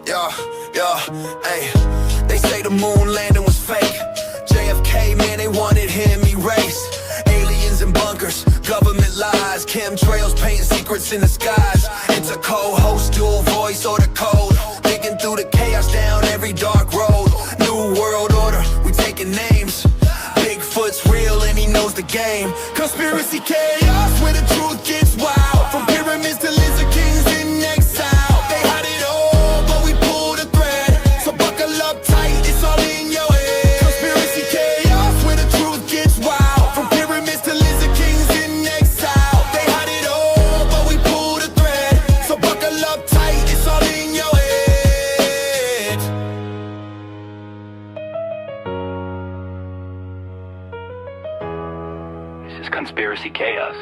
Yeah, hey. They say the moon landing was fake. JFK, man, they wanted him erased. Aliens in bunkers, government lies, chemtrails painting secrets in the skies. It's a co-host, dual voice or the code, digging through the chaos down every dark road. New world order, we taking names. Bigfoot's real and he knows the game. Conspiracy chaos where the truth gets wild. From pyramids to lizard kings in exile. They hide it all, but we pull the thread. So buckle up tight, it's all in your head. Conspiracy chaos where the truth gets wild. From pyramids to lizard kings in exile. They hide it all, but we pull the thread. So buckle up tight, it's all in your head. This is Conspiracy Chaos.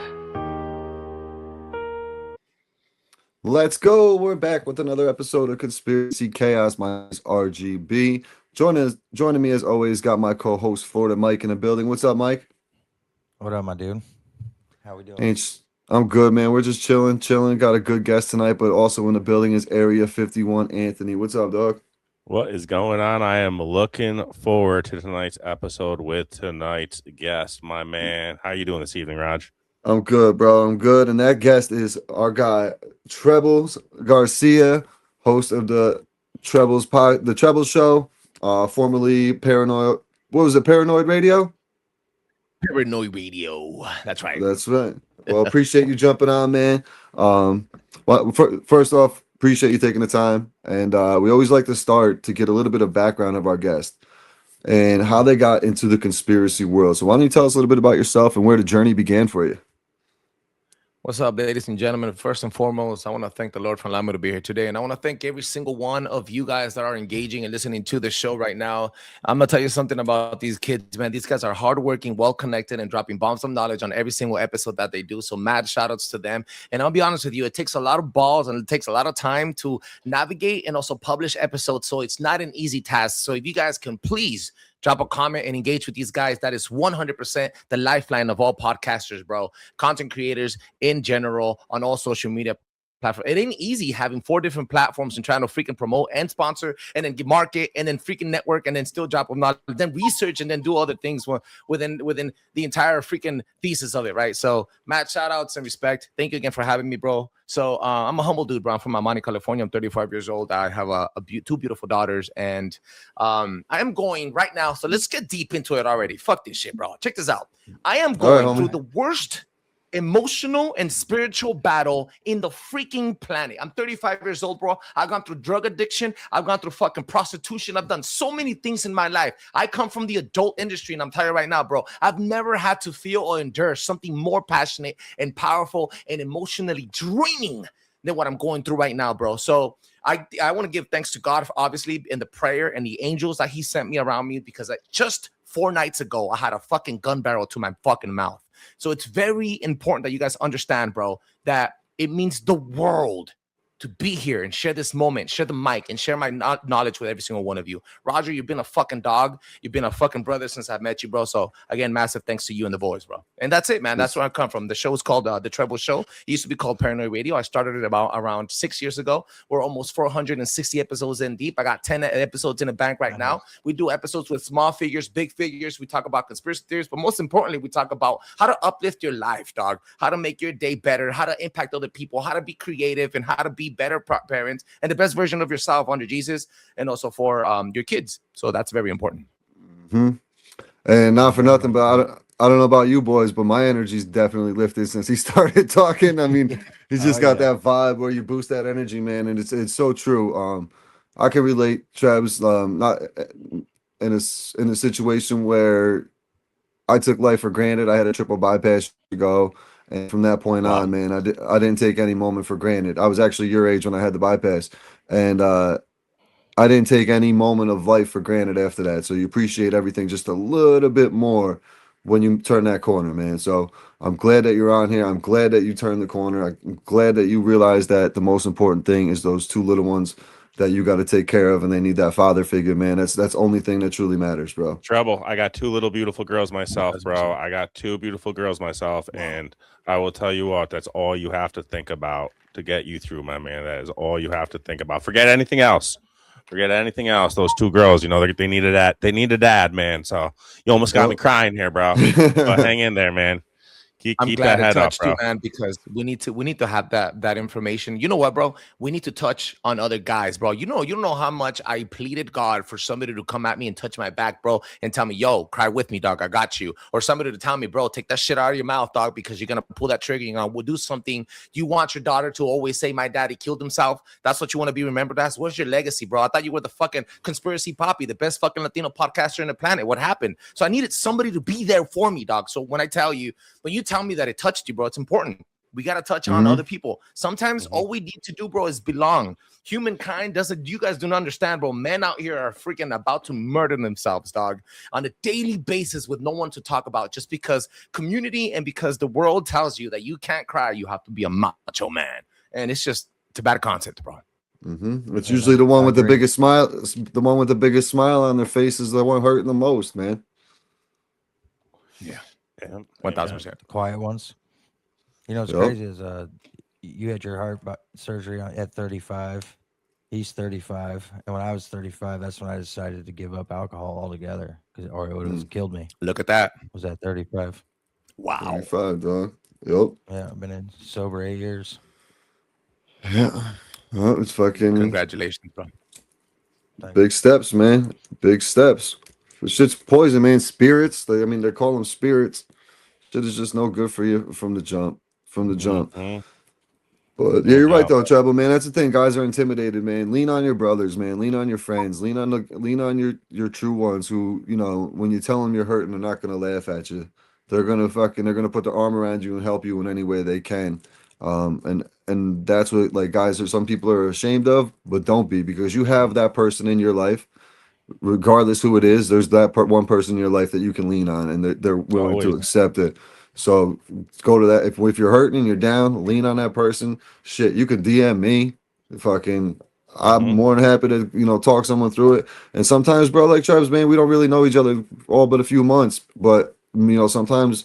Let's go. We're back with another episode of Conspiracy Chaos. My name is RGB. Joining me as always, got my co-host Florida Mike in the building. What's up, Mike? What up, my dude? How we doing? I'm good, man. We're just chilling. Got a good guest tonight, but also in the building is Area 51 Anthony. What's up, dog? What is going on? I am looking forward to tonight's episode with tonight's guest, my man. How you doing this evening, Raj? I'm good, bro. I'm good. And that guest is our guy, Trebles, Garcia, host of the Trebles Show, formerly Paranoid. What was it? Paranoid Radio? Paranoid Radio. That's right. That's right. Well, appreciate you jumping on, man. First off, appreciate you taking the time. And we always like to start to get a little bit of background of our guest and how they got into the conspiracy world. So why don't you tell us a little bit about yourself and where the journey began for you? What's up, ladies and gentlemen? First and foremost, I want to thank the Lord for allowing me to be here today. And I want to thank every single one of you guys that are engaging and listening to the show right now. I'm going to tell you something about these kids, man. These guys are hardworking, well-connected, and dropping bombs of knowledge on every single episode that they do. So mad shout-outs to them. And I'll be honest with you, it takes a lot of balls and it takes a lot of time to navigate and also publish episodes. So it's not an easy task. So if you guys can please drop a comment and engage with these guys. That is 100% the lifeline of all podcasters, bro. Content creators in general on all social media platforms. It ain't easy having 4 different platforms and trying to freaking promote and sponsor and then market and then freaking network and then still drop them knowledge, then research and then do other things within the entire freaking thesis of it, right? So, Matt, shout outs and respect. Thank you again for having me, bro. So I'm a humble dude, bro. I'm from Miami, California. I'm 35 years old. I have 2 beautiful daughters, and I am going right now. So let's get deep into it already. Fuck this shit, bro. Check this out. I am going through the worst emotional and spiritual battle in the freaking planet. I'm 35 years old, bro. I've gone through drug addiction. I've gone through fucking prostitution. I've done so many things in my life. I come from the adult industry, and I'm telling you right now, bro, I've never had to feel or endure something more passionate and powerful and emotionally draining than what I'm going through right now, bro. So I want to give thanks to God, obviously, in the prayer and the angels that he sent me around me, because just 4 nights ago, I had a fucking gun barrel to my fucking mouth. So it's very important that you guys understand, bro, that it means the world to be here and share this moment, share the mic, and share my knowledge with every single one of you. Roger, you've been a fucking dog. You've been a fucking brother since I've met you, bro. So, again, massive thanks to you and the boys, bro. And that's it, man. That's where I come from. The show is called The Treble Show. It used to be called Paranoid Radio. I started it around 6 years ago. We're almost 460 episodes in deep. I got 10 episodes in the bank right now. We do episodes with small figures, big figures. We talk about conspiracy theories, but most importantly, we talk about how to uplift your life, dog, how to make your day better, how to impact other people, how to be creative, and how to be better parents and the best version of yourself under Jesus, and also for your kids. So that's very important. Mm-hmm. And not for nothing, but I don't know about you boys, but my energy's definitely lifted since he started talking. I mean, he's just got that vibe where you boost that energy, man, and it's so true. I can relate, Travis. Not in a situation where I took life for granted. I had a triple bypass to go. And from that point on, man, I didn't take any moment for granted. I was actually your age when I had the bypass, and I didn't take any moment of life for granted after that. So you appreciate everything just a little bit more when you turn that corner, man. So I'm glad that you're on here. I'm glad that you turned the corner. I'm glad that you realize that the most important thing is those 2 little ones that you got to take care of, and they need that father figure, man. That's the only thing that truly matters, bro. Treble, I got 2 little beautiful girls myself, bro. I got 2 beautiful girls myself, and I will tell you what, that's all you have to think about to get you through, my man. That is all you have to think about. Forget anything else. Forget anything else. Those two girls, you know, they needed that. They need a dad, man. So you almost got me crying here, bro. But hang in there, man. I'm Keep glad that it head up, touched bro. you, man, because we need to have that information. You know what, bro? We need to touch on other guys, bro. You don't know how much I pleaded God for somebody to come at me and touch my back, bro, and tell me, yo, cry with me, dog. I got you. Or somebody to tell me, bro, take that shit out of your mouth, dog, because you're gonna pull that trigger. You're gonna do something. You want your daughter to always say, my daddy killed himself. That's what you want to be remembered as. What's your legacy, bro? I thought you were the fucking conspiracy poppy, the best fucking Latino podcaster in the planet. What happened? So I needed somebody to be there for me, dog. So when you tell me that it touched you, bro, it's important. We got to touch on other people. Sometimes all we need to do, bro, is belong. Humankind doesn't, you guys do not understand, bro. Men out here are freaking about to murder themselves, dog, on a daily basis with no one to talk about, just because community and because the world tells you that you can't cry, you have to be a macho man. And it's a bad concept, bro. It's usually the one with the biggest smile. The one with the biggest smile on their face is the one hurting the most, man. Yeah. 1,000%. The quiet ones. You know what's crazy is you had your heart surgery at 35. He's 35, and when I was 35, that's when I decided to give up alcohol altogether, or it would have killed me. Look at that. Was at 35. Wow. 35, dog. Yep. Yeah, I've been sober 8 years. Yeah. Oh, it's fucking Congratulations, bro. big steps, man. Big steps. Shit's poison, man. Spirits. They call them spirits. Shit is just no good for you from the jump. But yeah, you're right though, Treble, man. That's the thing. Guys are intimidated, man. Lean on your brothers, man. Lean on your friends. Lean on your true ones who, you know, when you tell them you're hurting, they're not gonna laugh at you. They're gonna put their arm around you and help you in any way they can. And that's what some people are ashamed of, but don't be, because you have that person in your life. Regardless who it is, there's that one person in your life that you can lean on, and they're willing to accept it. So go to that. If you're hurting and you're down, lean on that person. Shit, you can DM me. I'm more than happy to talk someone through it. And sometimes, bro, like Travis, man, we don't really know each other all but a few months. But sometimes,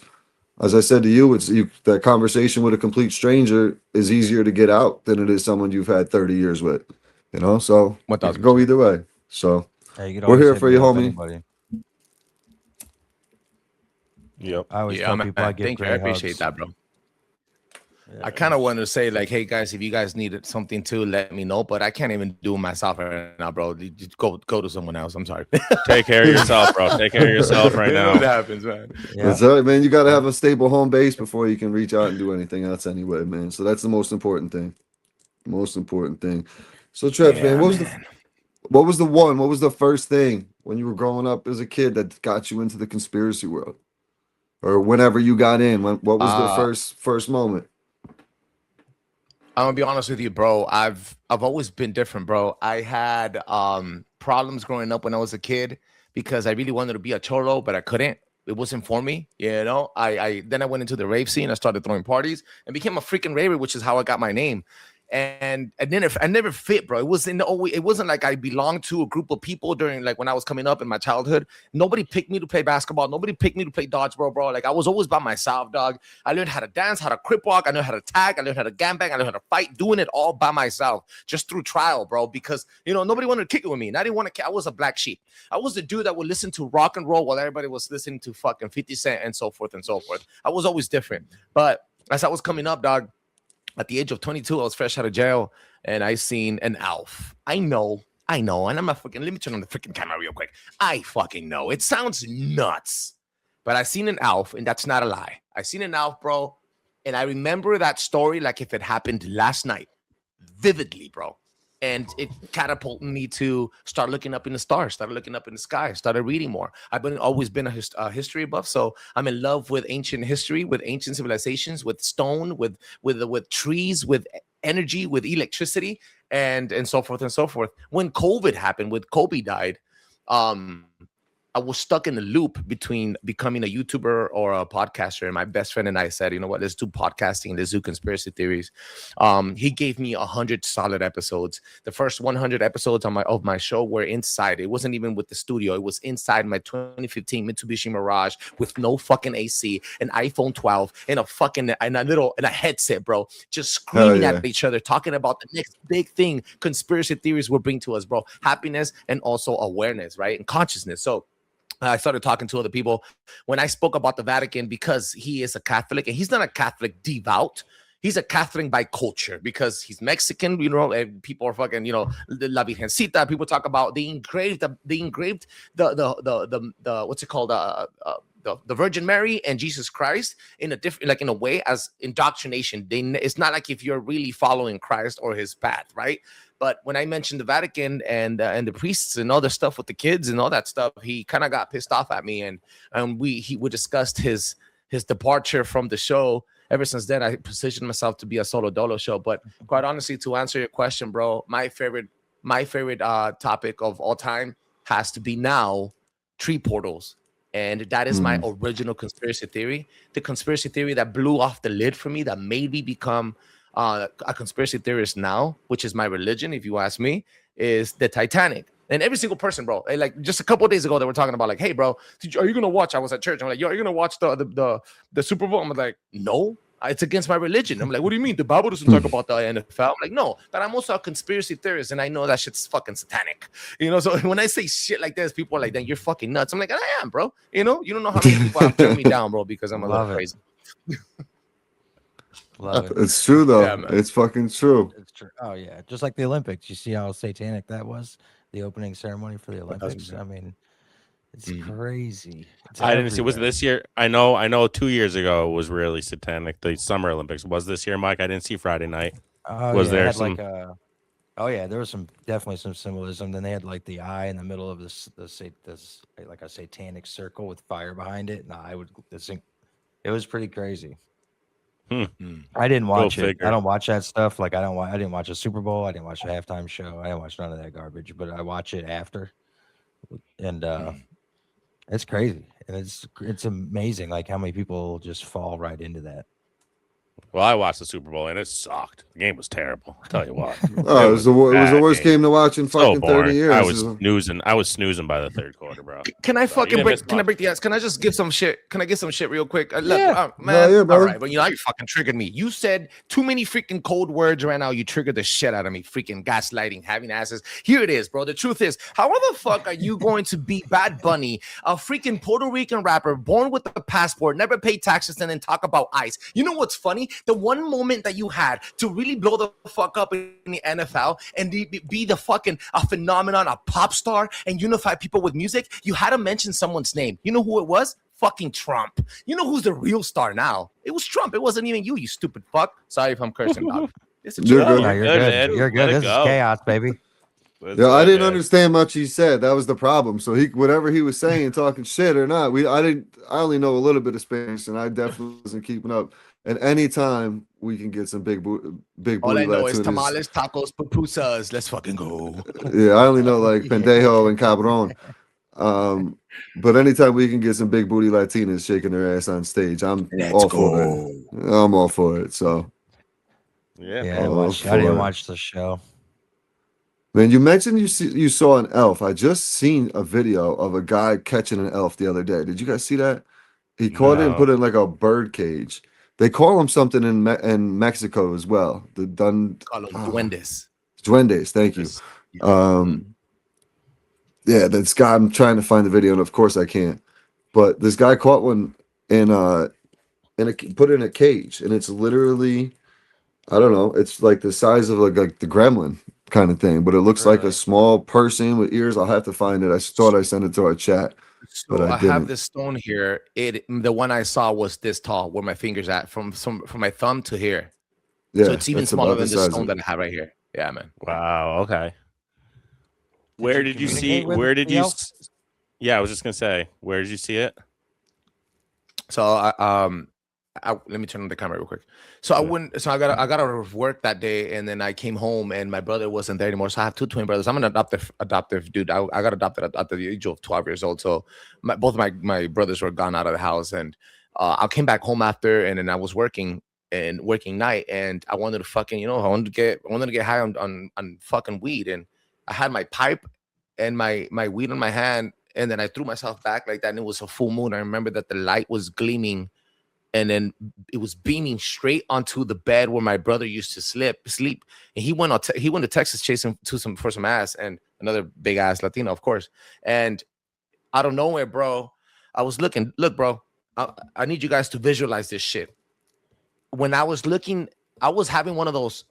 as I said to you, that conversation with a complete stranger is easier to get out than it is someone you've had 30 years with. So it can go either way. So. We're here for you, homie. Yep. I always tell people I give thank you. I great appreciate hugs. that, bro. Yeah, I kind of wanted to say, like, hey guys, if you guys needed something too, let me know. But I can't even do it myself right now, bro. Just go to someone else. I'm sorry. Take care of yourself, bro. Take care of yourself right now. What happens, man? Yeah. That's all right, man. You got to have a stable home base before you can reach out and do anything else anyway, man. So that's the most important thing. So, Trev, man, what was the first thing when you were growing up as a kid that got you into the conspiracy world, or whenever you got in? What was the first moment? I'm gonna be honest with you, bro. I've always been different, bro. I had problems growing up when I was a kid because I really wanted to be a cholo, but I couldn't. It wasn't for me, you know. Then I went into the rave scene. I started throwing parties and became a freaking raver, which is how I got my name. And I never fit, bro. It wasn't like I belonged to a group of people during, like, when I was coming up in my childhood. Nobody picked me to play basketball. Nobody picked me to play dodgeball, bro. Like, I was always by myself, dog. I learned how to dance, how to crip walk. I learned how to tag. I learned how to gangbang. I learned how to fight, doing it all by myself, just through trial, bro. Because, nobody wanted to kick it with me. And I didn't want to. I was a black sheep. I was the dude that would listen to rock and roll while everybody was listening to fucking 50 Cent and so forth and so forth. I was always different. But as I was coming up, dog, at the age of 22, I was fresh out of jail, and I seen an ALF. I know, and I'm not fucking. Let me turn on the freaking camera real quick. I fucking know. It sounds nuts, but I seen an ALF, and that's not a lie. I seen an ALF, bro, and I remember that story like if it happened last night, vividly, bro. And it catapulted me to start looking up in the stars, started looking up in the sky, started reading more. I've always been a history buff, so I'm in love with ancient history, with ancient civilizations, with stone, with trees, with energy, with electricity, and so forth and so forth. When COVID happened, when Kobe died, I was stuck in a loop between becoming a YouTuber or a podcaster. And my best friend and I said, you know what, let's do podcasting, let's do conspiracy theories. He gave me 100 solid episodes. The first 100 episodes of my show were inside. It wasn't even with the studio. It was inside my 2015 Mitsubishi Mirage with no fucking AC, an iPhone 12, and a headset, bro. Just screaming at each other, talking about the next big thing conspiracy theories will bring to us, bro. Happiness and also awareness, right? And consciousness. So I started talking to other people when I spoke about the Vatican, because he is a Catholic, and he's not a Catholic devout. He's a Catholic by culture because he's Mexican, and people are fucking, La Virgencita. People talk about the what's it called? The Virgin Mary and Jesus Christ in a different, like in a way, as indoctrination. It's not like if you're really following Christ or his path, right? But when I mentioned the Vatican and the priests and all the stuff with the kids and all that stuff, he kind of got pissed off at me, and we discussed his departure from the show. Ever since then, I positioned myself to be a solo dolo show. But quite honestly, to answer your question, bro, my favorite topic of all time has to be now tree portals. And that is my original conspiracy theory. The conspiracy theory that blew off the lid for me, that made me become a conspiracy theorist now, which is my religion, if you ask me, is the Titanic. And every single person, bro, like just a couple of days ago, they were talking about like, hey, bro, are you gonna watch? I was at church. I'm like, yo, are you gonna watch the Super Bowl? I'm like, no, it's against my religion. I'm like, what do you mean? The Bible doesn't talk about the NFL. I'm like, no, but I'm also a conspiracy theorist, and I know that shit's fucking satanic. So when I say shit like this, people are like, then you're fucking nuts. I'm like, I am, bro. You don't know how many people have turned me down, bro, because I'm a little crazy. Love it. It's true though. Yeah, it's fucking true. It's true. Oh yeah, just like the Olympics. You see how satanic that was? The opening ceremony for the Olympics. I mean, it's crazy. I didn't see. Was it this year? I know 2 years ago it was really satanic. The Summer Olympics was this year, Mike. I didn't see Friday night. Was there some? Oh yeah, there was definitely some symbolism. Then they had like the eye in the middle of this like a satanic circle with fire behind it. And it was pretty crazy. I didn't watch it. I don't watch that stuff. Like I didn't watch a Super Bowl. I didn't watch a halftime show. I didn't watch none of that garbage. But I watch it after, and it's crazy. And it's amazing, like how many people just fall right into that. Well, I watched the Super Bowl and it sucked. The game was terrible. I'll tell you what. It was the worst game to watch in fucking 30 years. I was snoozing by the third quarter, bro. Can I break the ice? Can I just give some shit? Can I get some shit real quick? Man. Yeah, all right, but you fucking triggered me. You said too many freaking cold words right now. You triggered the shit out of me. Freaking gaslighting, having asses. Here it is, bro. The truth is, how the fuck are you going to be Bad Bunny, a freaking Puerto Rican rapper born with a passport, never paid taxes, and then talk about ice? You know what's funny? The one moment that you had to really blow the fuck up in the NFL and be the fucking a phenomenon, a pop star, and unify people with music, you had to mention someone's name. You know who it was? Fucking Trump. You know who's the real star now? It was Trump. It wasn't even you stupid fuck. Sorry if I'm cursing, dog. You're good. No, you're good. Man. You're good. This is chaos, baby. Yeah, I didn't understand much he said. That was the problem. So whatever he was saying, talking shit or not, I only know a little bit of Spanish, and I definitely wasn't keeping up. And anytime we can get some big booty all I know is tamales, tacos, pupusas. Let's fucking go. Yeah, I only know like pendejo and cabron. But anytime we can get some big booty Latinas shaking their ass on stage, I'm all for it. I'm all for it. So yeah, I didn't watch the show. Man, you mentioned you saw an elf. I just seen a video of a guy catching an elf the other day. Did you guys see that? He caught it and put it in like a bird cage. They call him something in Mexico as well. The duendes. Duendes, thank you. Yeah, this guy. I'm trying to find the video, and of course I can't. But this guy caught one put it in a cage, and it's literally, I don't know. It's like the size of like the gremlin kind of thing, but it looks like a small person with ears. I'll have to find it. I thought I sent it to our chat. So I have this stone here. The one I saw was this tall, where my finger's at, from my thumb to here. Yeah, so it's even smaller than the stone that I have right here. Yeah, man. Wow. Okay. Where did you see? Where did you? Yeah, I was just gonna say, where did you see it? So let me turn on the camera real quick. So I went. So I got out of work that day, and then I came home, and my brother wasn't there anymore. So I have two twin brothers. I'm an adoptive dude. I got adopted at the age of 12 years old. So both my brothers were gone out of the house, and I came back home after, and then I was working night, and I wanted to fucking, I wanted to get high on fucking weed, and I had my pipe and my weed in my hand, and then I threw myself back like that, and it was a full moon. I remember that the light was gleaming, and then it was beaming straight onto the bed where my brother used to sleep. And he went to Texas chasing for some ass, and another big ass Latino, of course. And out of nowhere, bro, I was looking. Look, bro, I need you guys to visualize this shit. When I was looking, I was having one of those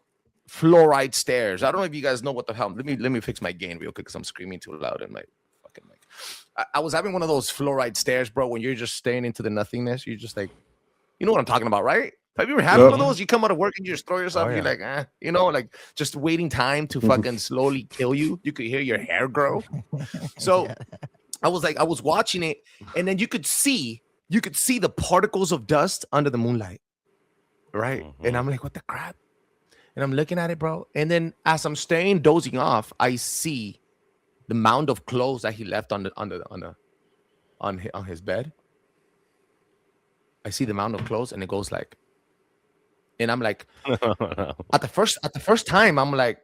fluoride stares. I don't know if you guys know what the hell. Let me fix my gain real quick because I'm screaming too loud in my fucking mic. I was having one of those fluoride stares, bro. When you're just staring into the nothingness, you're just like, you know what I'm talking about, right? Have you ever had one of those? You come out of work and you just throw yourself. You're like, like just waiting time to fucking slowly kill you. You could hear your hair grow. So I was watching it, and then you could see the particles of dust under the moonlight, right? And I'm like, what the crap? And I'm looking at it, bro. And then as I'm staring, dozing off, I see the mound of clothes that he left on his bed. I see the mound of clothes, and it goes like, and I'm like, at the first time, I'm like,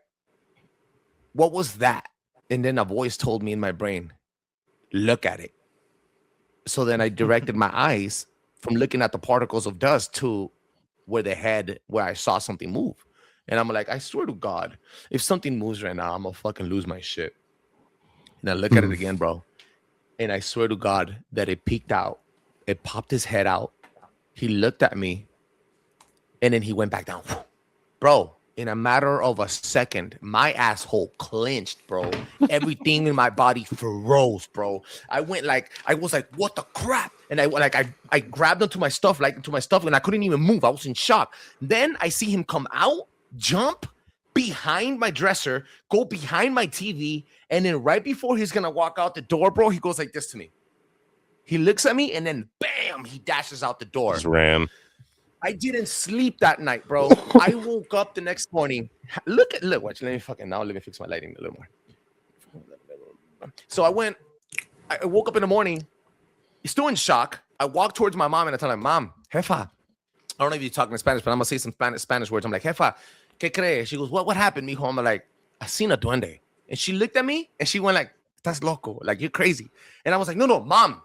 what was that? And then a voice told me in my brain, look at it. So then I directed my eyes from looking at the particles of dust to where I saw something move. And I'm like, I swear to God, if something moves right now, I'm gonna fucking lose my shit. And I look at it again, bro. And I swear to God that it peeked out. It popped his head out. He looked at me, and then he went back down. Bro, in a matter of a second, my asshole clenched, bro. Everything in my body froze, bro. I was like, what the crap? And I grabbed onto my stuff, and I couldn't even move. I was in shock. Then I see him come out, jump behind my dresser, go behind my TV, and then right before he's gonna walk out the door, bro, he goes like this to me. He looks at me, and then bam, he dashes out the door. Just ran. I didn't sleep that night, bro. I woke up the next morning. Watch. Let me fix my lighting a little more. So I woke up in the morning, still in shock. I walked towards my mom, and I tell her, Mom, jefa. I don't know if you're talking in Spanish, but I'm gonna say some Spanish words. I'm like, jefa, ¿qué crees? She goes, what happened, mijo? I'm like, I seen a duende. And she looked at me, and she went like, estás loco, like you're crazy. And I was like, no, Mom,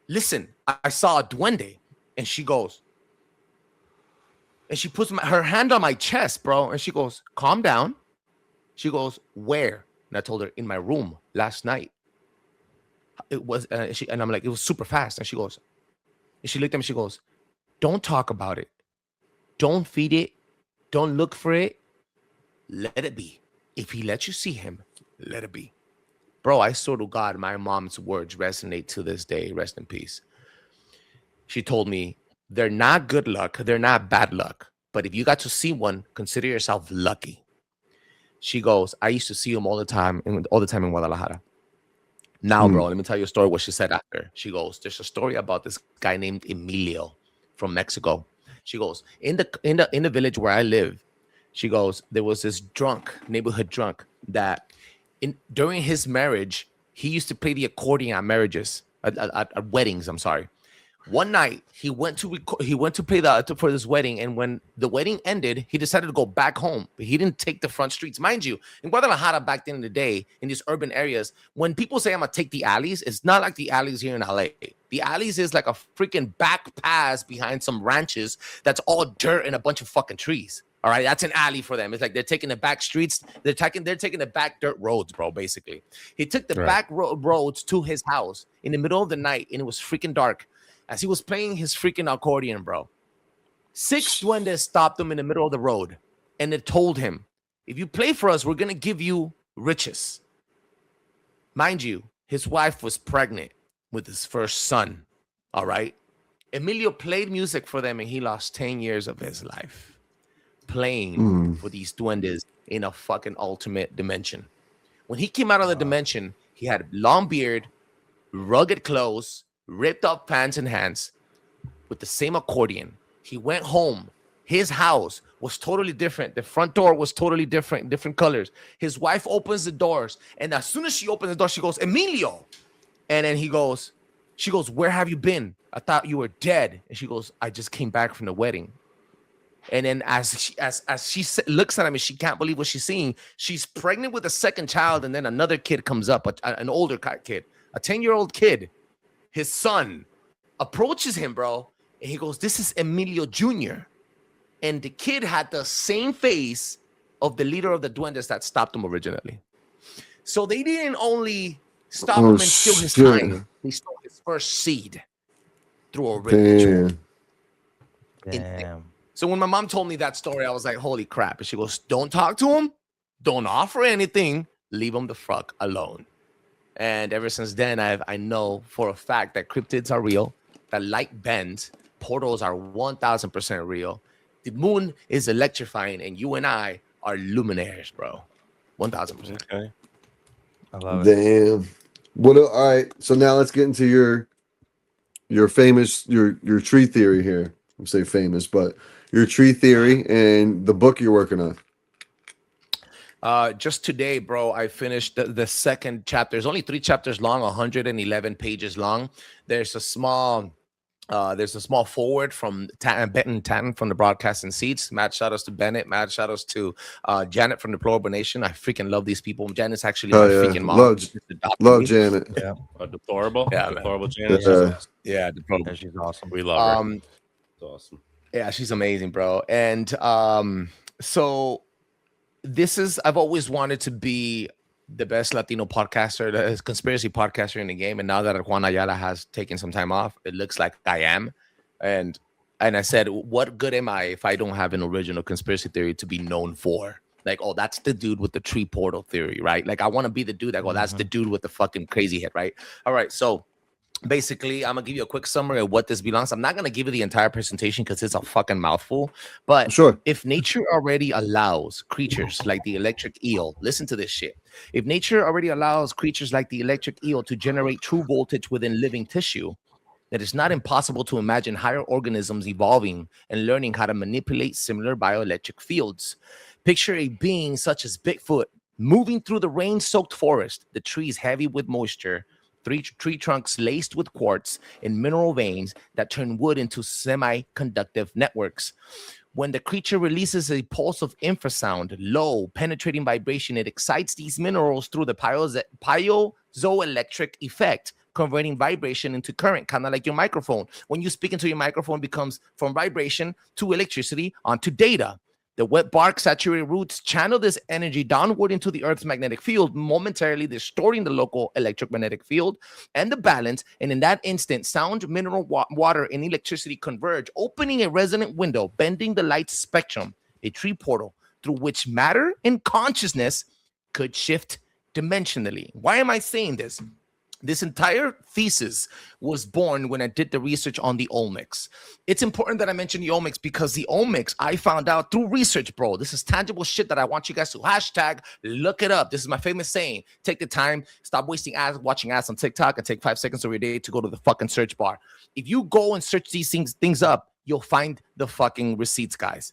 listen, I saw a duende. And she goes, and she puts her hand on my chest, bro. And she goes, calm down. She goes, where? And I told her, in my room last night. It was, and I'm like, it was super fast. And she goes, and she looked at me, she goes, don't talk about it. Don't feed it. Don't look for it. Let it be. If he lets you see him, let it be. Bro, I swear to God, my mom's words resonate to this day. Rest in peace. She told me, they're not good luck. They're not bad luck. But if you got to see one, consider yourself lucky. She goes, I used to see him all the time in Guadalajara. Now, bro, let me tell you a story what she said after. She goes, there's a story about this guy named Emilio from Mexico. She goes, in the village where I live, she goes, there was this neighborhood drunk that during his marriage, he used to play the accordion at marriages, at weddings, I'm sorry. One night he went to play for this wedding, and when the wedding ended, he decided to go back home. But he didn't take the front streets, mind you. In Guadalajara back then in the day, in these urban areas, when people say I'm gonna take the alleys, it's not like the alleys here in LA. The alleys is like a freaking back pass behind some ranches that's all dirt and a bunch of fucking trees. All right, that's an alley for them. It's like they're taking the back streets. They're taking the back dirt roads, bro. Basically, he took the back roads to his house in the middle of the night, and it was freaking dark. As he was playing his freaking accordion, bro, 6 duendes stopped him in the middle of the road, and they told him, if you play for us, we're going to give you riches. Mind you, his wife was pregnant with his first son, all right? Emilio played music for them, and he lost 10 years of his life playing for these duendes in a fucking ultimate dimension. When he came out of the dimension, he had long beard, rugged clothes, ripped off pants and hands with the same accordion. He went home. His house was totally different. The front door was totally different, different colors. His wife opens the doors, and as soon as she opens the door, she goes, Emilio. And then she goes, where have you been? I thought you were dead. And she goes, I just came back from the wedding. And then as she looks at him and she can't believe what she's seeing, she's pregnant with a second child, and then another kid comes up, an older kid, a 10-year-old kid. His son approaches him, bro, and he goes, this is Emilio Jr. And the kid had the same face of the leader of the Duendes that stopped him originally. So they didn't only stop him and steal his time, they stole his first seed through a ritual. Damn. So when my mom told me that story, I was like, holy crap. And she goes, don't talk to him. Don't offer anything. Leave him the fuck alone. And ever since then, I know for a fact that cryptids are real, that light bends, portals are 1,000% real. The moon is electrifying, and you and I are luminaires, bro. 1,000%. Okay. I love it. Damn. All right. So now let's get into your famous your tree theory here. I'm say famous, but your tree theory and the book you're working on. Just today, bro, I finished the second chapter. It's only 3 chapters long, 111 pages long. There's a small forward from Benton Tanton from the Broadcasting Seats. Mad shout outs to Bennett. Mad shout outs to Janet from Deplorable Nation. I freaking love these people. Janet's actually my freaking mom. Love Janet. Yeah. Deplorable. Yeah, Deplorable Janet. Yeah, Deplorable. Yeah, she's awesome. We love her. It's Awesome. Yeah, she's amazing, bro. And so I've always wanted to be the best Latino podcaster, the conspiracy podcaster in the game. And now that Juan Ayala has taken some time off, it looks like I am. And I said, what good am I if I don't have an original conspiracy theory to be known for? Like, oh, that's the dude with the tree portal theory, right? Like, I want to be the dude that that's the dude with the fucking crazy head, right? All right, so basically, I'm gonna give you a quick summary of what this belongs. I'm not gonna give you the entire presentation because it's a fucking mouthful. But Sure. if nature already allows creatures like the electric eel, listen to this shit. If nature already allows creatures like the electric eel to generate true voltage within living tissue, then it's not impossible to imagine higher organisms evolving and learning how to manipulate similar bioelectric fields. Picture a being such as Bigfoot moving through the rain-soaked forest, the trees heavy with moisture, tree trunks laced with quartz and mineral veins that turn wood into semi-conductive networks. When the creature releases a pulse of infrasound, low, penetrating vibration, it excites these minerals through the piezoelectric effect, converting vibration into current, kind of like your microphone. When you speak into your microphone, it becomes from vibration to electricity onto data. The wet bark saturated roots channel this energy downward into the Earth's magnetic field, momentarily distorting the local electromagnetic field and the balance. And in that instant, sound, mineral, water, and electricity converge, opening a resonant window, bending the light spectrum, a tree portal through which matter and consciousness could shift dimensionally. Why am I saying this? This entire thesis was born when I did the research on the Olmecs. It's important that I mention the Olmecs because the Olmecs I found out through research, bro. This is tangible shit that I want you guys to hashtag look it up. This is my famous saying. Take the time, stop wasting ads, watching ads on TikTok, and take 5 seconds of your day to go to the fucking search bar. If you go and search these things up, you'll find the fucking receipts, guys.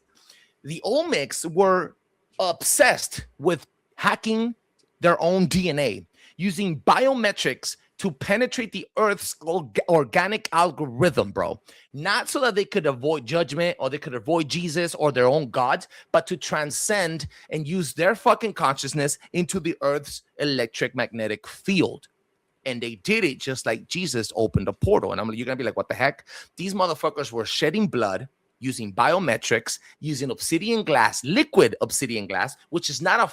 The Olmecs were obsessed with hacking their own DNA, using biometrics to penetrate the Earth's organic algorithm, bro. Not so that they could avoid judgment or they could avoid Jesus or their own gods, but to transcend and use their fucking consciousness into the Earth's electric-magnetic field. And they did it just like Jesus opened a portal. And you're going to be like, what the heck? These motherfuckers were shedding blood, using biometrics, using obsidian glass, liquid obsidian glass, which is not a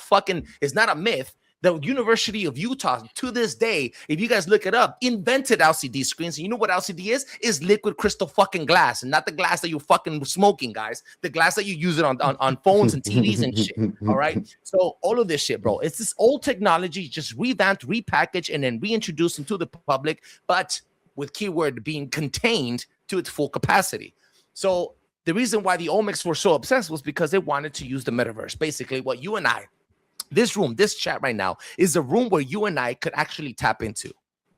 myth. The University of Utah, to this day, if you guys look it up, invented LCD screens. And you know what LCD is? Is liquid crystal fucking glass, and not the glass that you're fucking smoking, guys. The glass that you use it on phones and TVs and shit. All right? So all of this shit, bro. It's this old technology just revamped, repackaged, and then reintroduced into the public, but with keyword being contained to its full capacity. So the reason why the Olmecs were so obsessed was because they wanted to use the metaverse. Basically, what you and I, this room, this chat right now, is a room where you and I could actually tap into.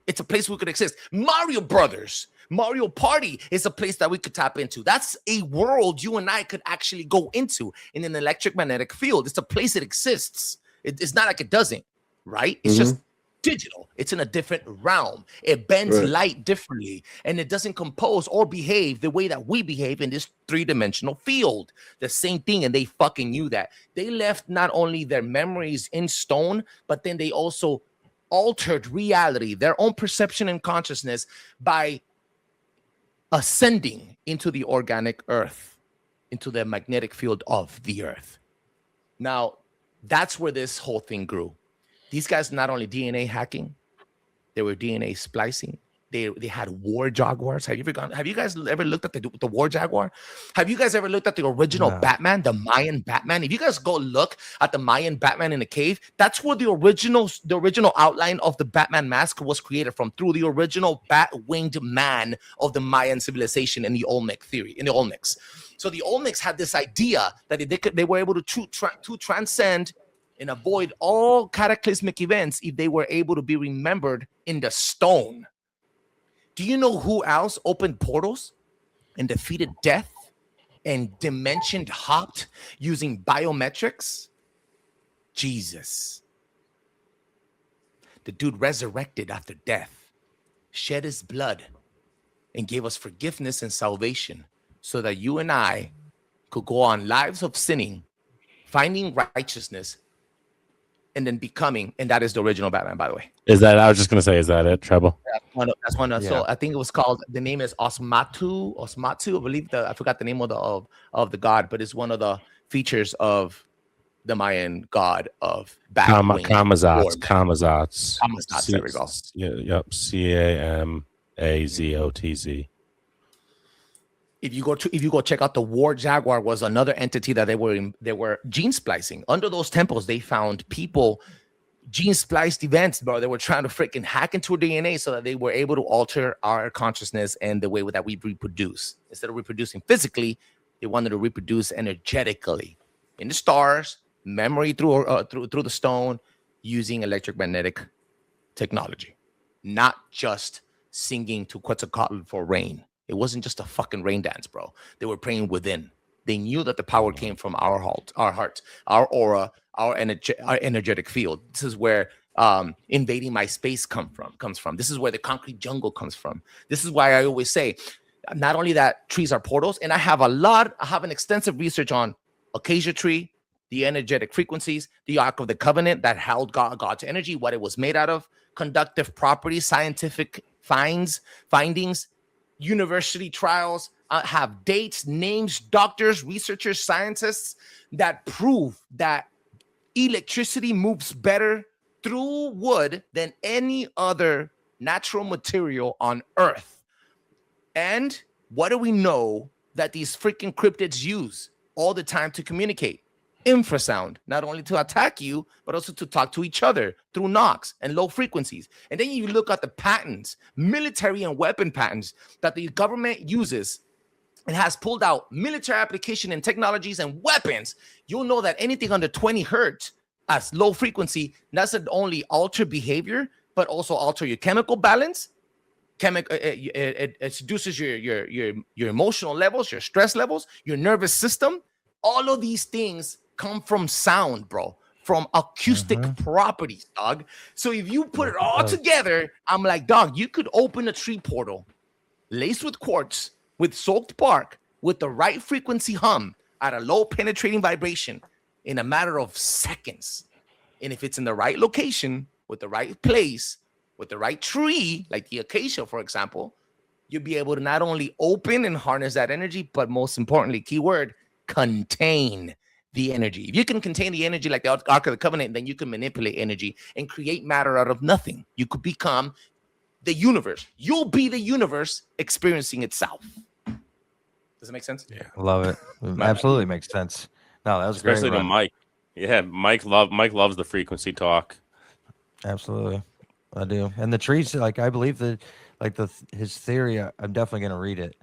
It's a place we could exist. Mario Brothers Mario Party is a place that we could tap into. That's a world you and I could actually go into in an electromagnetic field. It's a place that exists. It's not like it doesn't, right? It's just digital. It's in a different realm. It bends light differently, and it doesn't compose or behave the way that we behave in this three-dimensional field. The same thing, and they fucking knew that. They left not only their memories in stone, but then they also altered reality, their own perception and consciousness, by ascending into the organic earth, into the magnetic field of the earth. Now, that's where this whole thing grew. These guys not only DNA hacking, they were DNA splicing. They had war jaguars. Have you guys ever looked at the war jaguar? Have you guys ever looked at the original Batman, the Mayan Batman? If you guys go look at the Mayan Batman in a cave, that's where the original outline of the Batman mask was created from, through the original bat-winged man of the Mayan civilization in the Olmec theory, in the Olmecs. So the Olmecs had this idea that they were able to transcend and avoid all cataclysmic events if they were able to be remembered in the stone. Do you know who else opened portals and defeated death and dimension hopped using biometrics? Jesus. The dude resurrected after death, shed his blood, and gave us forgiveness and salvation so that you and I could go on lives of sinning, finding righteousness, and then becoming, and that is the original Batman, by the way. Is that, I was just going to say, is that it, Treble? That's one. So I think it was called, the name is Osmatu, I believe I forgot the name of the god, but it's one of the features of the Mayan god of Batman. Kamazats. There we go. Yep. Camazotz. If you go check out the War Jaguar, was another entity that they were gene splicing. Under those temples, they found people gene spliced events, bro. They were trying to freaking hack into our DNA so that they were able to alter our consciousness and the way that we reproduce. Instead of reproducing physically, they wanted to reproduce energetically in the stars, memory through the stone, using electromagnetic technology, not just singing to Quetzalcoatl for rain. It wasn't just a fucking rain dance, bro. They were praying within. They knew that the power came from our heart, our aura, our energetic field. This is where invading my space comes from. This is where the concrete jungle comes from. This is why I always say, not only that trees are portals, and I have an extensive research on acacia tree, the energetic frequencies, the Ark of the Covenant that held God's energy, what it was made out of, conductive properties, scientific findings, university trials, have dates, names, doctors, researchers, scientists that prove that electricity moves better through wood than any other natural material on Earth. And what do we know that these freaking cryptids use all the time to communicate? Infrasound, not only to attack you, but also to talk to each other through knocks and low frequencies. And then you look at the patents, military and weapon patents that the government uses and has pulled out military application and technologies and weapons. You'll know that anything under 20 hertz as low frequency doesn't only alter behavior, but also alter your chemical balance. It seduces your emotional levels, your stress levels, your nervous system. All of these things come from sound, bro, from acoustic properties, dog. So if you put it all together, I'm like, dog, you could open a tree portal laced with quartz, with soaked bark, with the right frequency hum at a low penetrating vibration in a matter of seconds. And if it's in the right location, with the right place, with the right tree, like the acacia, for example, you'll be able to not only open and harness that energy, but most importantly, keyword, contain the energy. If you can contain the energy like the Ark of the Covenant, then you can manipulate energy and create matter out of nothing. You could become the universe. You'll be the universe experiencing itself. Does it make sense? Yeah. Love it. Absolutely makes sense. No, that was especially great. to Mike. Yeah, Mike loves the frequency talk. Absolutely, I do. And the trees, like I believe that, like his theory, I'm definitely gonna read it.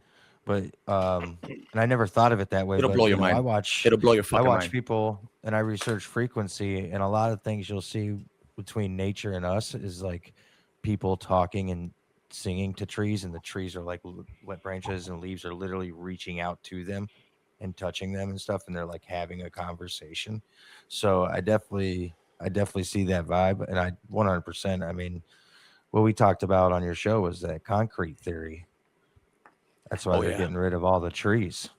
But and I never thought of it that way. It'll but, blow your mind. It'll blow your fucking mind. I watch people and I research frequency, and a lot of things you'll see between nature and us is like people talking and singing to trees, and the trees are like wet branches and leaves are literally reaching out to them and touching them and stuff, and they're like having a conversation. So I definitely see that vibe, and I 100%. I mean, what we talked about on your show was that concrete theory. That's why they're getting rid of all the trees.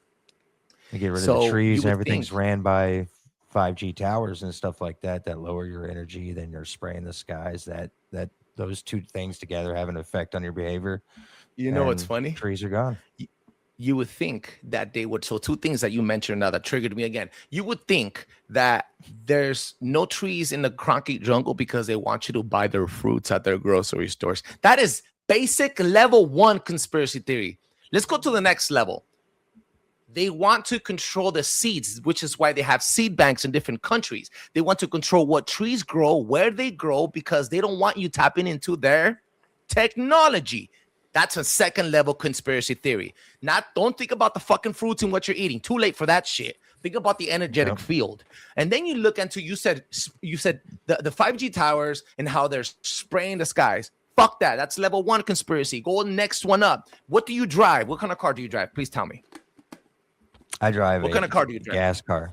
They get rid of the trees, and everything's ran by 5G towers and stuff like that lower your energy. Then you're spraying the skies. That those two things together have an effect on your behavior. You know what's funny? Trees are gone. You would think that they would. So two things that you mentioned now that triggered me again. You would think that there's no trees in the concrete jungle because they want you to buy their fruits at their grocery stores. That is basic level 1 conspiracy theory. Let's go to the next level. They want to control the seeds, which is why they have seed banks in different countries. They want to control what trees grow, where they grow, because they don't want you tapping into their technology. That's a second level conspiracy theory. Don't think about the fucking fruits and what you're eating. Too late for that shit. Think about the energetic field. And then you look into, you said the 5G towers and how they're spraying the skies. Fuck that. That's level 1 conspiracy. Go next one up. What do you drive? What kind of car do you drive? Please tell me. I drive. What kind of car do you drive? Gas car.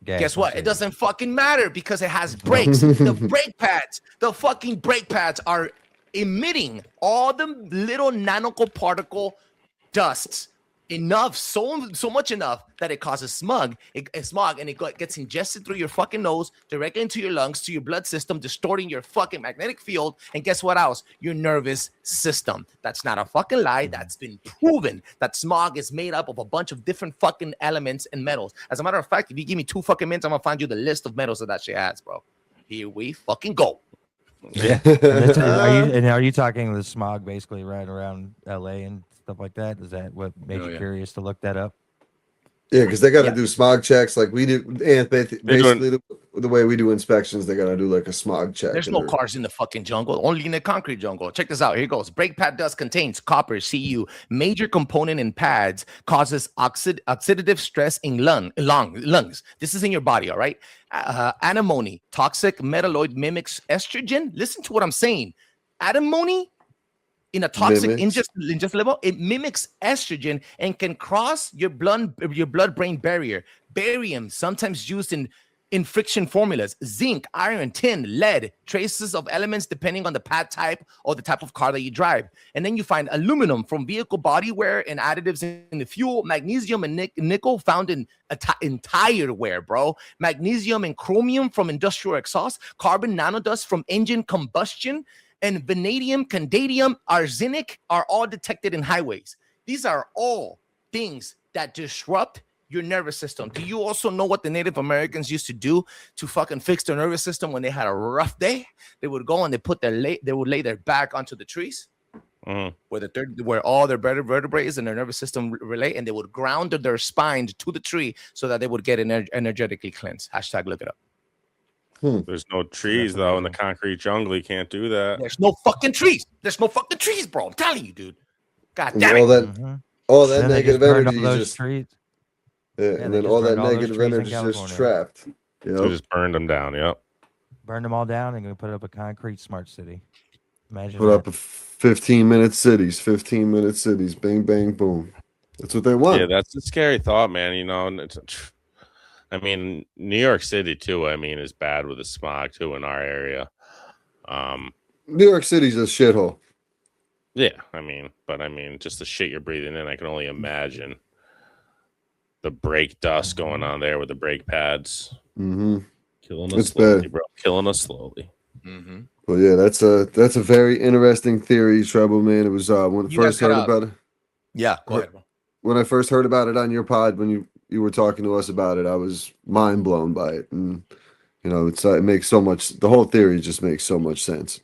Guess what? It doesn't fucking matter because it has brakes. The fucking brake pads are emitting all the little nanoparticle dusts enough, so much enough that it causes smog, and it gets ingested through your fucking nose, directly into your lungs, to your blood system, distorting your fucking magnetic field. And guess what else? Your nervous system. That's not a fucking lie. That's been proven that smog is made up of a bunch of different fucking elements and metals. As a matter of fact, if you give me 2 fucking minutes, I'm gonna find you the list of metals that shit has, bro. Here we fucking go. Yeah. Are you talking the smog basically right around LA and stuff like that? Is that what made you curious to look that up? Yeah, because they got to do smog checks like we do. And basically, the way we do inspections, they got to do like a smog check. There's no cars in the fucking jungle, only in the concrete jungle. Check this out. Here goes. Brake pad dust contains copper, Cu. Major component in pads, causes oxidative stress in lungs. This is in your body, all right? Antimony, toxic metalloid, mimics estrogen. Listen to what I'm saying. Antimony in a toxic ingest level, it mimics estrogen and can cross your blood-brain barrier. Barium, sometimes used in friction formulas. Zinc, iron, tin, lead, traces of elements depending on the pad type or the type of car that you drive. And then you find aluminum from vehicle body wear and additives in the fuel. Magnesium and nickel found in tire wear, bro. Magnesium and chromium from industrial exhaust. Carbon nanodust from engine combustion. And vanadium, candidium, arsenic are all detected in highways. These are all things that disrupt your nervous system. Do you also know what the Native Americans used to do to fucking fix their nervous system when they had a rough day? They would go and they would lay their back onto the trees, where all their vertebrae and their nervous system relate, and they would ground their spine to the tree so that they would get energetically cleansed. # look it up. There's no trees though in the concrete jungle. You can't do that. There's no fucking trees. Bro. I'm telling you, dude. God damn it. All that negative energy just trees. Yeah, and then all that negative energy is just trapped. So just burned them down. Yep. Burned them all down and gonna put up a concrete smart city. Imagine put up 15-minute cities. 15-minute cities. Bang, bang, boom. That's what they want. Yeah, that's a scary thought, man. You know, I mean, New York City too. I mean, is bad with the smog too in our area. New York City's a shithole. Yeah, I mean, just the shit you're breathing in, I can only imagine the brake dust going on there with the brake pads. Mm-hmm. Killing us slowly, bro. Killing us slowly. Mm-hmm. Well, yeah, that's a very interesting theory, Treble, man. It was when I first heard about it. Yeah, go ahead, bro. When I first heard about it on your pod, when you were talking to us about it, I was mind blown by it, and you know, it makes so much. The whole theory just makes so much sense.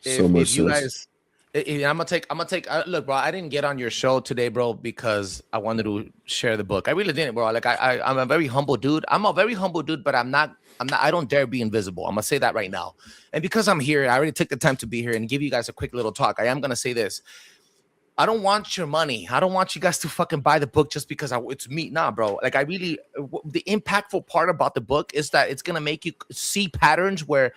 I'm gonna take. Look, bro, I didn't get on your show today, bro, because I wanted to share the book. I really didn't, bro. Like I'm a very humble dude. But I don't dare be invisible. I'm gonna say that right now. And because I'm here, I already took the time to be here and give you guys a quick little talk. I am gonna say this. I don't want your money. I don't want you guys to fucking buy the book just because it's me. Nah, bro. Like the impactful part about the book is that it's going to make you see patterns where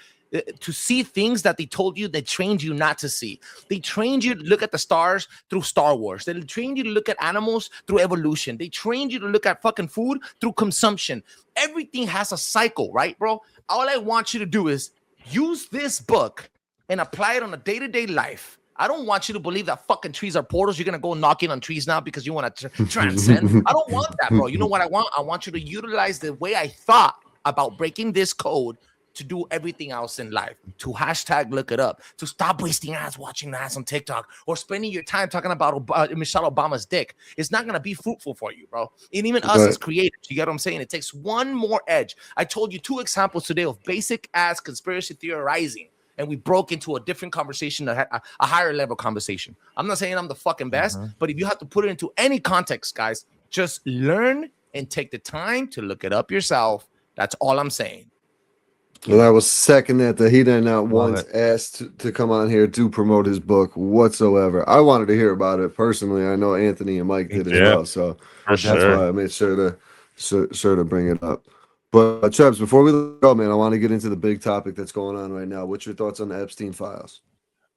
to see things that they told you, they trained you not to see. They trained you to look at the stars through Star Wars. They trained you to look at animals through evolution. They trained you to look at fucking food through consumption. Everything has a cycle, right, bro? All I want you to do is use this book and apply it on a day-to-day life. I don't want you to believe that fucking trees are portals. You're going to go knocking on trees now because you want to transcend. I don't want that, bro. You know what I want? I want you to utilize the way I thought about breaking this code to do everything else in life, to hashtag look it up, to stop wasting ads watching ads on TikTok or spending your time talking about Michelle Obama's dick. It's not going to be fruitful for you, bro. And even us as creators, you get what I'm saying? It takes one more edge. I told you 2 examples today of basic ass conspiracy theorizing. And we broke into a different conversation, a higher level conversation. I'm not saying I'm the fucking best, but if you have to put it into any context, guys, just learn and take the time to look it up yourself. That's all I'm saying. Well, I was second that he did not once asked to come on here to promote his book whatsoever. I wanted to hear about it personally. I know Anthony and Mike did as well, so that's why I made sure to bring it up. But Trebs, before we go, man, I want to get into the big topic that's going on right now. What's your thoughts on the Epstein files?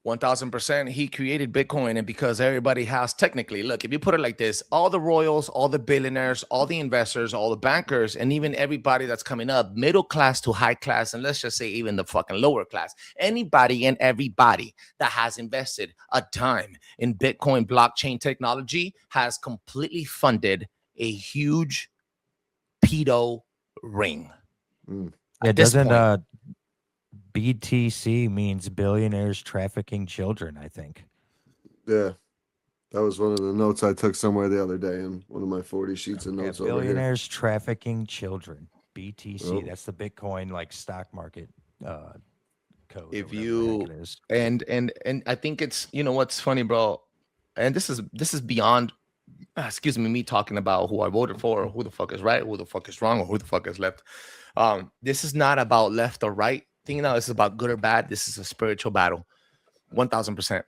1000%. He created Bitcoin, and because everybody has technically, look, if you put it like this, all the royals, all the billionaires, all the investors, all the bankers, and even everybody that's coming up, middle class to high class, and let's just say even the fucking lower class, anybody and everybody that has invested a dime in Bitcoin blockchain technology has completely funded a huge pedo ring. Yeah, doesn't BTC means billionaires trafficking children, I think. Yeah. That was one of the notes I took somewhere the other day in one of my 40 sheets of notes over here. Billionaires trafficking children. BTC. That's the Bitcoin like stock market code. If you and I think it's, you know what's funny, bro, and this is beyond me talking about who I voted for or who the fuck is right, who the fuck is wrong, or who the fuck is left. This is not about left or right thing now. This is about good or bad. This is a spiritual battle. 1000%.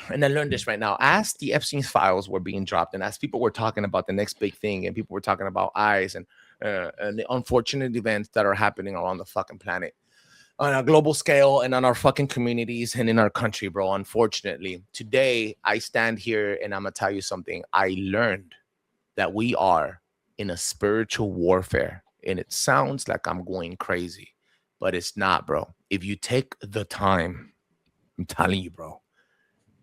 And I learned this right now. As the Epstein files were being dropped, and as people were talking about the next big thing, and people were talking about eyes and the unfortunate events that are happening around the fucking planet on a global scale and on our fucking communities and in our country, bro. Unfortunately, today I stand here and I'm gonna tell you something. I learned that we are in a spiritual warfare, and it sounds like I'm going crazy, but it's not, bro. If you take the time, I'm telling you, bro,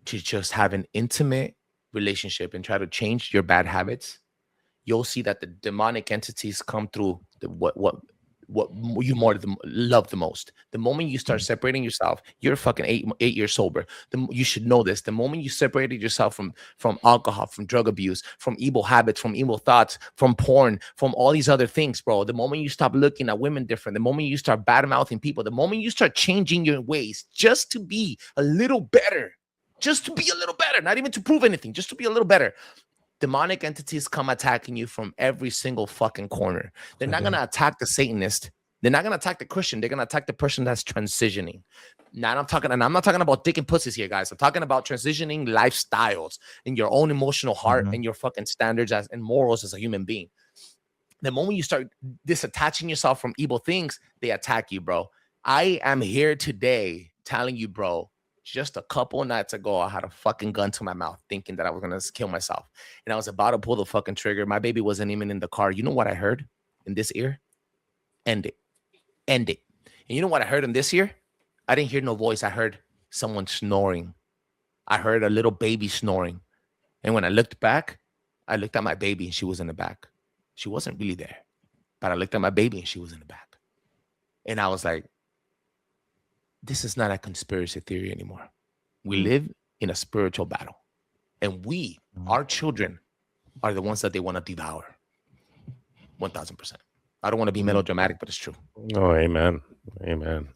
to just have an intimate relationship and try to change your bad habits, you'll see that the demonic entities come through what you more love the most. The moment you start separating yourself, you're fucking eight years sober. You should know this. The moment you separated yourself from alcohol, from drug abuse, from evil habits, from evil thoughts, from porn, from all these other things, bro, the moment you stop looking at women different, the moment you start bad-mouthing people, the moment you start changing your ways just to be a little better, not even to prove anything, just to be a little better, demonic entities come attacking you from every single fucking corner. They're not going to attack the Satanist. They're not going to attack the Christian. They're going to attack the person that's transitioning. Now I'm not talking about dick and pussies here, guys. I'm talking about transitioning lifestyles in your own emotional heart and your fucking standards and morals as a human being. The moment you start disattaching yourself from evil things, they attack you, bro. I am here today telling you, bro, just a couple nights ago, I had a fucking gun to my mouth thinking that I was going to kill myself. And I was about to pull the fucking trigger. My baby wasn't even in the car. You know what I heard in this ear? End it. End it. And you know what I heard in this ear? I didn't hear no voice. I heard someone snoring. I heard a little baby snoring. And when I looked back, I looked at my baby and she was in the back. She wasn't really there. But I looked at my baby and she was in the back. And I was like, this is not a conspiracy theory anymore. We live in a spiritual battle. And we, our children, are the ones that they want to devour. 1000%. I don't want to be melodramatic, but it's true. Oh, amen. Amen.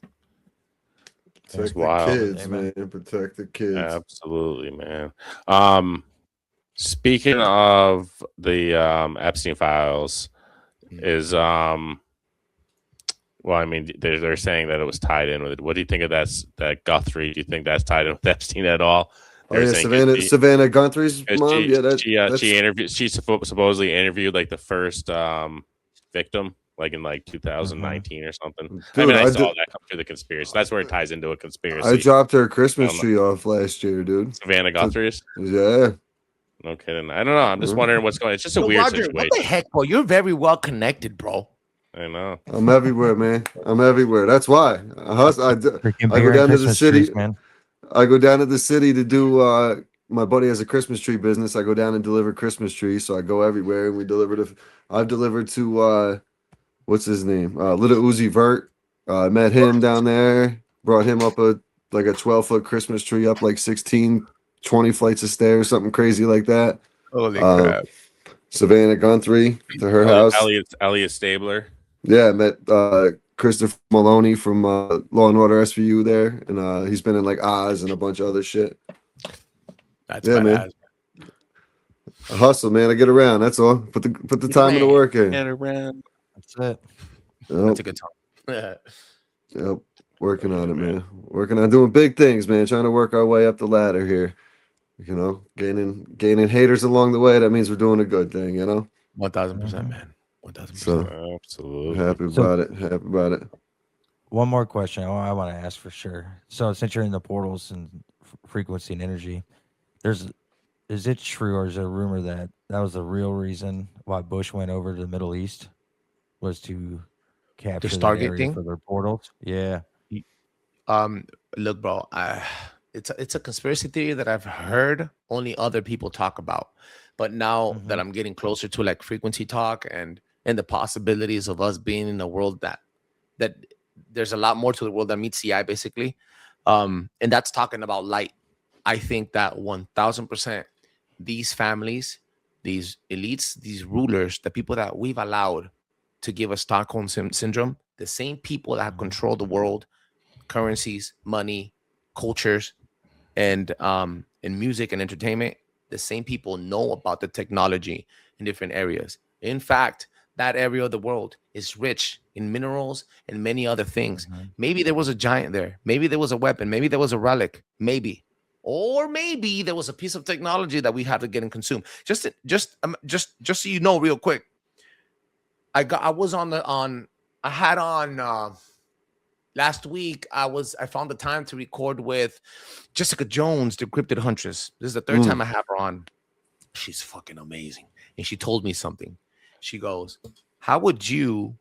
Protect the wild. kids, Amen. man. Protect the kids. Absolutely, man. Speaking of the Epstein files, is well, I mean, they're saying that it was tied in with it. What do you think of that Guthrie? Do you think that's tied in with Epstein at all? Oh, yeah, Savannah Guthrie's mom. She interviewed. She supposedly interviewed like the first victim like in like 2019 or something. Dude, I mean, I I saw did- that come through the conspiracy. That's where it ties into a I conspiracy. dropped her Christmas Um, tree off last year, dude. Savannah Guthrie's. Yeah. No kidding. I don't know. I'm just wondering what's going. It's just a Yo, weird Roger, situation. what the heck, bro? You're very well connected, bro. I know. I'm everywhere, man. I'm everywhere. That's why. Freaking I go bigger down to the Christmas city. trees, man. I go down to the city to do. My buddy has a Christmas tree business. I go down and deliver Christmas trees. So I go everywhere, and we deliver to. I've delivered to what's his name? Little Uzi Vert. I met him down there. Brought him up a 12-foot Christmas tree up like 16, 20 flights of stairs, something crazy like that. Holy Uh, crap. Savannah Guthrie to her house. Elliot Stabler. Yeah, I met Christopher Maloney from Law and Order SVU there, and he's been in like Oz and a bunch of other shit. That's Yeah, badass. man. I hustle, man. I get around. That's all. Put the time and the work in. Get around. That's it. That's Yep, a good time. yep. Working on it, man. Working on doing big things, man. Trying to work our way up the ladder here. You know, gaining haters along the way. That means we're doing a good thing. You know. 1000%, man. 1000%. So Absolutely. happy about it. Happy about it. One more question I want to ask for sure. So since you're in the portals and frequency and energy, is it true or is there a rumor that was the real reason why Bush went over to the Middle East was to capture the Stargate area thing? for their portals? Yeah. Look, bro, it's a conspiracy theory that I've heard only other people talk about. But now that I'm getting closer to like frequency talk and the possibilities of us being in a world that there's a lot more to the world than meets the eye, basically. And that's talking about light. I think that 1000% these families, these elites, these rulers, the people that we've allowed to give us Stockholm syndrome, the same people that control the world, currencies, money, cultures, and music and entertainment, the same people know about the technology in different areas. In fact, that area of the world is rich in minerals and many other things. Maybe there was a giant there. Maybe there was a weapon. Maybe there was a relic. Maybe. Or maybe there was a piece of technology that we had to get and consume. Just so you know, real quick. Last week, I found the time to record with Jessica Jones, the Cryptid Huntress. This is the third time I have her on. She's fucking amazing. And she told me something. She goes, how would you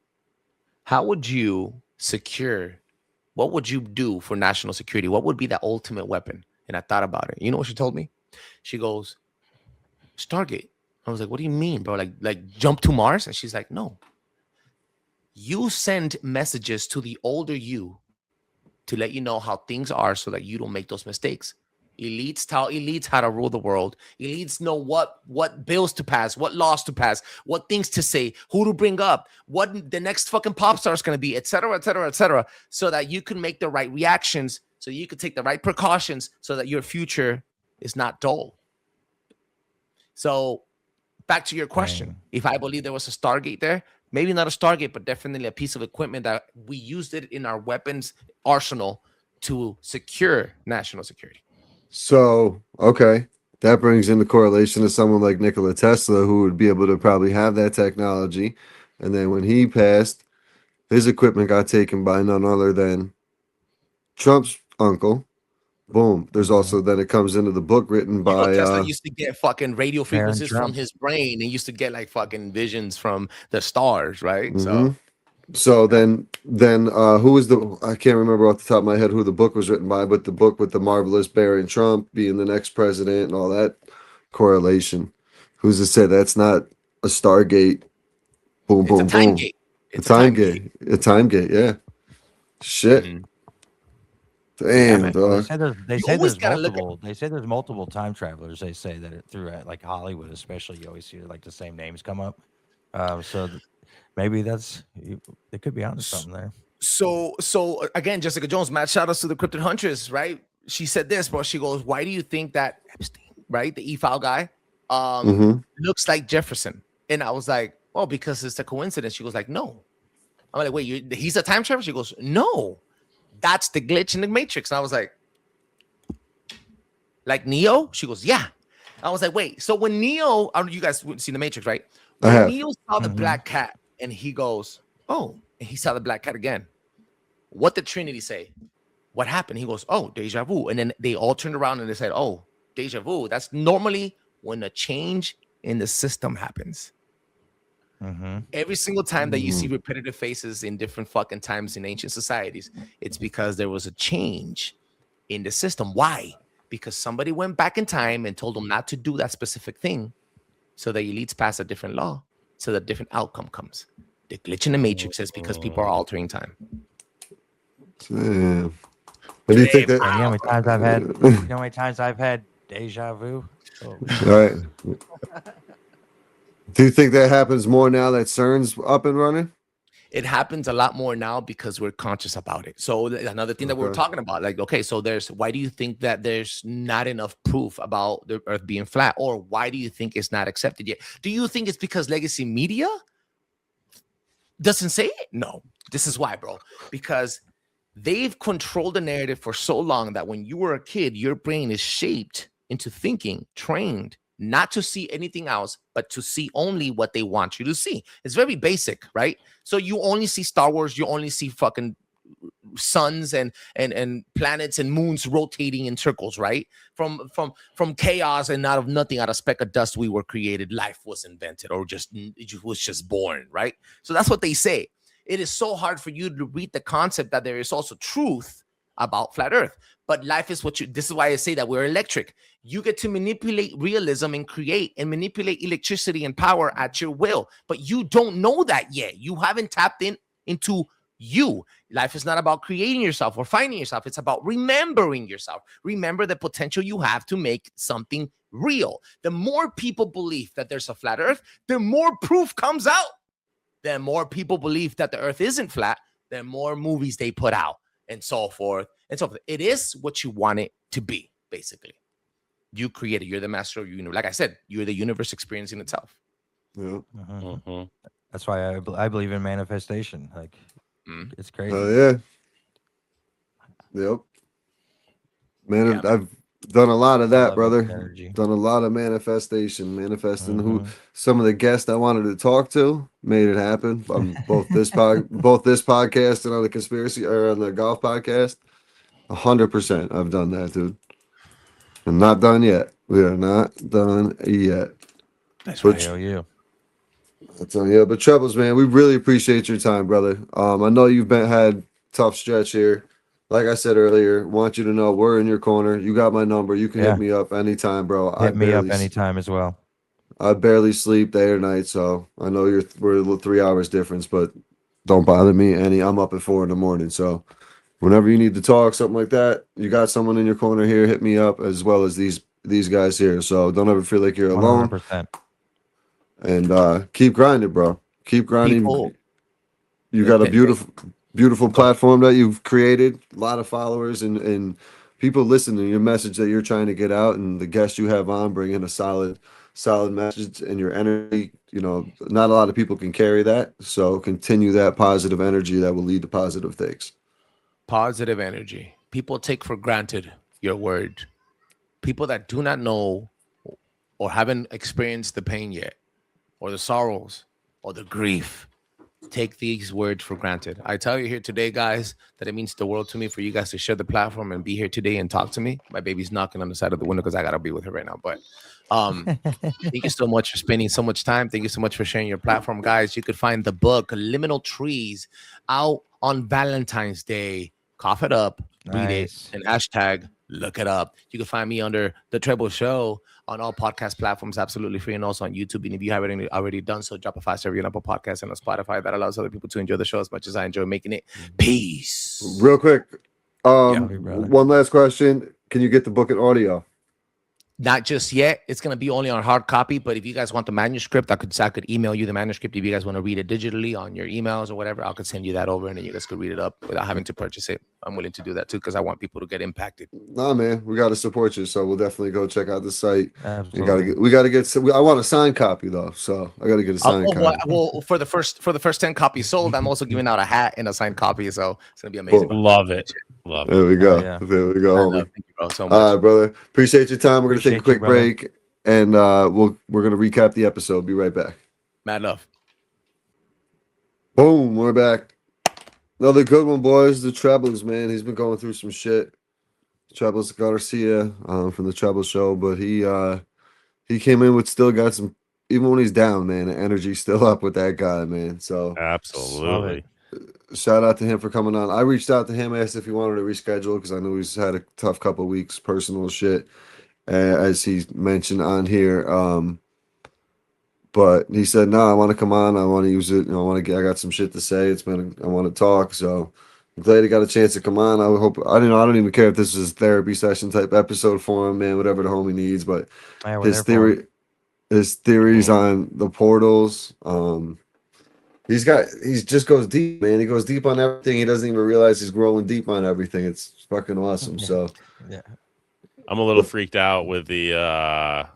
secure, what would you do for national security? What would be the ultimate weapon? And I thought about it. You know what she told me? She goes, Stargate. I was like, what do you mean, bro? Like jump to Mars? And she's like, no. You send messages to the older you to let you know how things are so that you don't make those mistakes. Elites tell elites how to rule the world. Elites know what bills to pass, what laws to pass, what things to say, who to bring up, what the next fucking pop star is going to be, et cetera, so that you can make the right reactions, so you can take the right precautions so that your future is not dull. So back to your question. If I believe there was a Stargate there, maybe not a Stargate, but definitely a piece of equipment that we used it in our weapons arsenal to secure national security. So, okay. That brings into correlation to someone like Nikola Tesla, who would be able to probably have that technology. And then when he passed, his equipment got taken by none other than Trump's uncle. Boom. There's also then it comes into the book written by Tesla used to get fucking radio frequencies from his brain and used to get like fucking visions from the stars, right? So then who was I can't remember off the top of my head who the book was written by, but the book with the marvelous Barron Trump being the next president and all that correlation. Who's to say that's not a Stargate? Boom, boom, boom. It's a time gate. A time gate, yeah. Shit. Damn, dog. They say there's multiple. They say there's multiple time travelers. They say that throughout, like Hollywood, especially, you always see like the same names come up. Maybe they could be onto something there. So again, Jessica Jones, Matt, shout outs to the Cryptid Huntress, right? She said this, bro. She goes, "Why do you think that Epstein, right, the E-file guy, looks like Jefferson?" And I was like, "Well, because it's a coincidence." She goes, "Like, no." I'm like, "Wait, he's a time traveler?" She goes, "No, that's the glitch in the Matrix." And I was like Neo? She goes, "Yeah." I was like, "Wait, so when Neo, you guys wouldn't see the Matrix, right? When Neo saw the black cat and he goes, Oh, and he saw the black cat again. What did Trinity say? What happened? He goes, oh, deja vu. And then they all turned around and they said, oh, deja vu. That's normally when a change in the system happens. Every single time that you see repetitive faces in different fucking times in ancient societies, it's because there was a change in the system. Why? Because somebody went back in time and told them not to do that specific thing, so the elites pass a different law, so that different outcome comes. The glitch in the matrix is because people are altering time. Damn. What do you think that? And you know how many times I've had deja vu? Oh, Right. Do you think that happens more now that CERN's up and running? It happens a lot more now because we're conscious about it. So another thing that we were talking about, like, okay, so why do you think that there's not enough proof about the earth being flat? Or why do you think it's not accepted yet? Do you think it's because legacy media doesn't say it? No, this is why, bro. Because they've controlled the narrative for so long that when you were a kid, your brain is shaped into thinking, trained not to see anything else, but to see only what they want you to see. It's very basic, right? So you only see Star Wars, you only see fucking suns and planets and moons rotating in circles, right? From chaos and out of nothing, out of speck of dust, we were created. Life was invented, or it was just born, right? So that's what they say. It is so hard for you to read the concept that there is also truth about flat Earth. But life is this is why I say that we're electric. You get to manipulate realism and create and manipulate electricity and power at your will. But you don't know that yet. You haven't tapped into you. Life is not about creating yourself or finding yourself. It's about remembering yourself. Remember the potential you have to make something real. The more people believe that there's a flat Earth, the more proof comes out. The more people believe that the Earth isn't flat, the more movies they put out, and so forth and so forth. It is what you want it to be, basically. You create it. You're the master of your universe. Like I said, you're the universe experiencing itself. Yeah. That's why I believe in manifestation. Like, it's crazy. Yeah. Yep. Man, I've done a lot of that, brother. Done a lot of manifestation, manifesting some of the guests I wanted to talk to, made it happen. On both this podcast and on the conspiracy or on the golf podcast. 100%. I've done that, dude. I'm not done yet. We are not done yet. That's right. Hell yeah. That's on you. But Trebles, man, we really appreciate your time, brother. I know you've had tough stretch here. Like I said earlier, want you to know we're in your corner. You got my number. You can hit me up anytime, bro. Hit me up anytime as well. I barely sleep day or night, so I know we're a little 3 hours difference, but don't bother me any. I'm up at 4 a.m, so whenever you need to talk, something like that, you got someone in your corner here, hit me up, as well as these guys here. So don't ever feel like you're alone. 100%. And keep grinding, bro. Keep grinding. You got a beautiful platform that you've created. A lot of followers and people listening to your message that you're trying to get out, and the guests you have on bring in a solid message and your energy. You know, not a lot of people can carry that. So continue that positive energy that will lead to positive things. Positive energy. People take for granted your word. People that do not know or haven't experienced the pain yet, or the sorrows, or the grief, take these words for granted. I tell you here today, guys, that it means the world to me for you guys to share the platform and be here today and talk to me. My baby's knocking on the side of the window because I gotta be with her right now. But thank you so much for spending so much time. Thank you so much for sharing your platform, guys. You could find the book Liminal Trees out on Valentine's Day. Cough it up, read it, and hashtag look it up. You can find me under The Treble Show on all podcast platforms, absolutely free, and also on YouTube. And if you haven't already done so, drop a 5-star review on Apple Podcasts and on Spotify. That allows other people to enjoy the show as much as I enjoy making it. Peace. Real quick, one last question: can you get the book in audio? Not just yet. It's going to be only on hard copy. But if you guys want the manuscript, I could email you the manuscript. If you guys want to read it digitally on your emails or whatever, I could send you that over, and then you guys could read it up without having to purchase it. I'm willing to do that too because I want people to get impacted. Nah, man, we got to support you, so we'll definitely go check out the site. Absolutely. We got to get. I want a signed copy though, so I got to get a signed copy. Well, for the first 10 copies sold, I'm also giving out a hat and a signed copy, so it's gonna be amazing. Cool. Love it. Love it. There we go. Yeah. There we go. Thank you, bro, so much. All right, brother. Appreciate your time. We're gonna take a quick brother. break, and we're gonna recap the episode. Be right back. Mad love. Boom, we're back. Another good one, boys. The Trebles, man. He's been going through some shit. Trebles Garcia from the Treble show, but he came in with still got some. Even when he's down, man, the energy's still up with that guy, man. So Love it. Absolutely. shout out to him for coming on. I reached out to him, asked if he wanted to reschedule because I knew he's had a tough couple weeks, personal shit, as he mentioned on here. But he said, "No, I want to come on. I want to use it. I want to get. I got some shit to say. I want to talk. So I'm glad he got a chance to come on. I hope. I don't even care if this is a therapy session type episode for him, man. Whatever the homie needs. But Yeah, we're his there for him. his theories on the portals. He just goes deep, man. He goes deep on everything. He doesn't even realize he's rolling deep on everything. It's fucking awesome. Yeah. So Yeah. I'm a little freaked out with the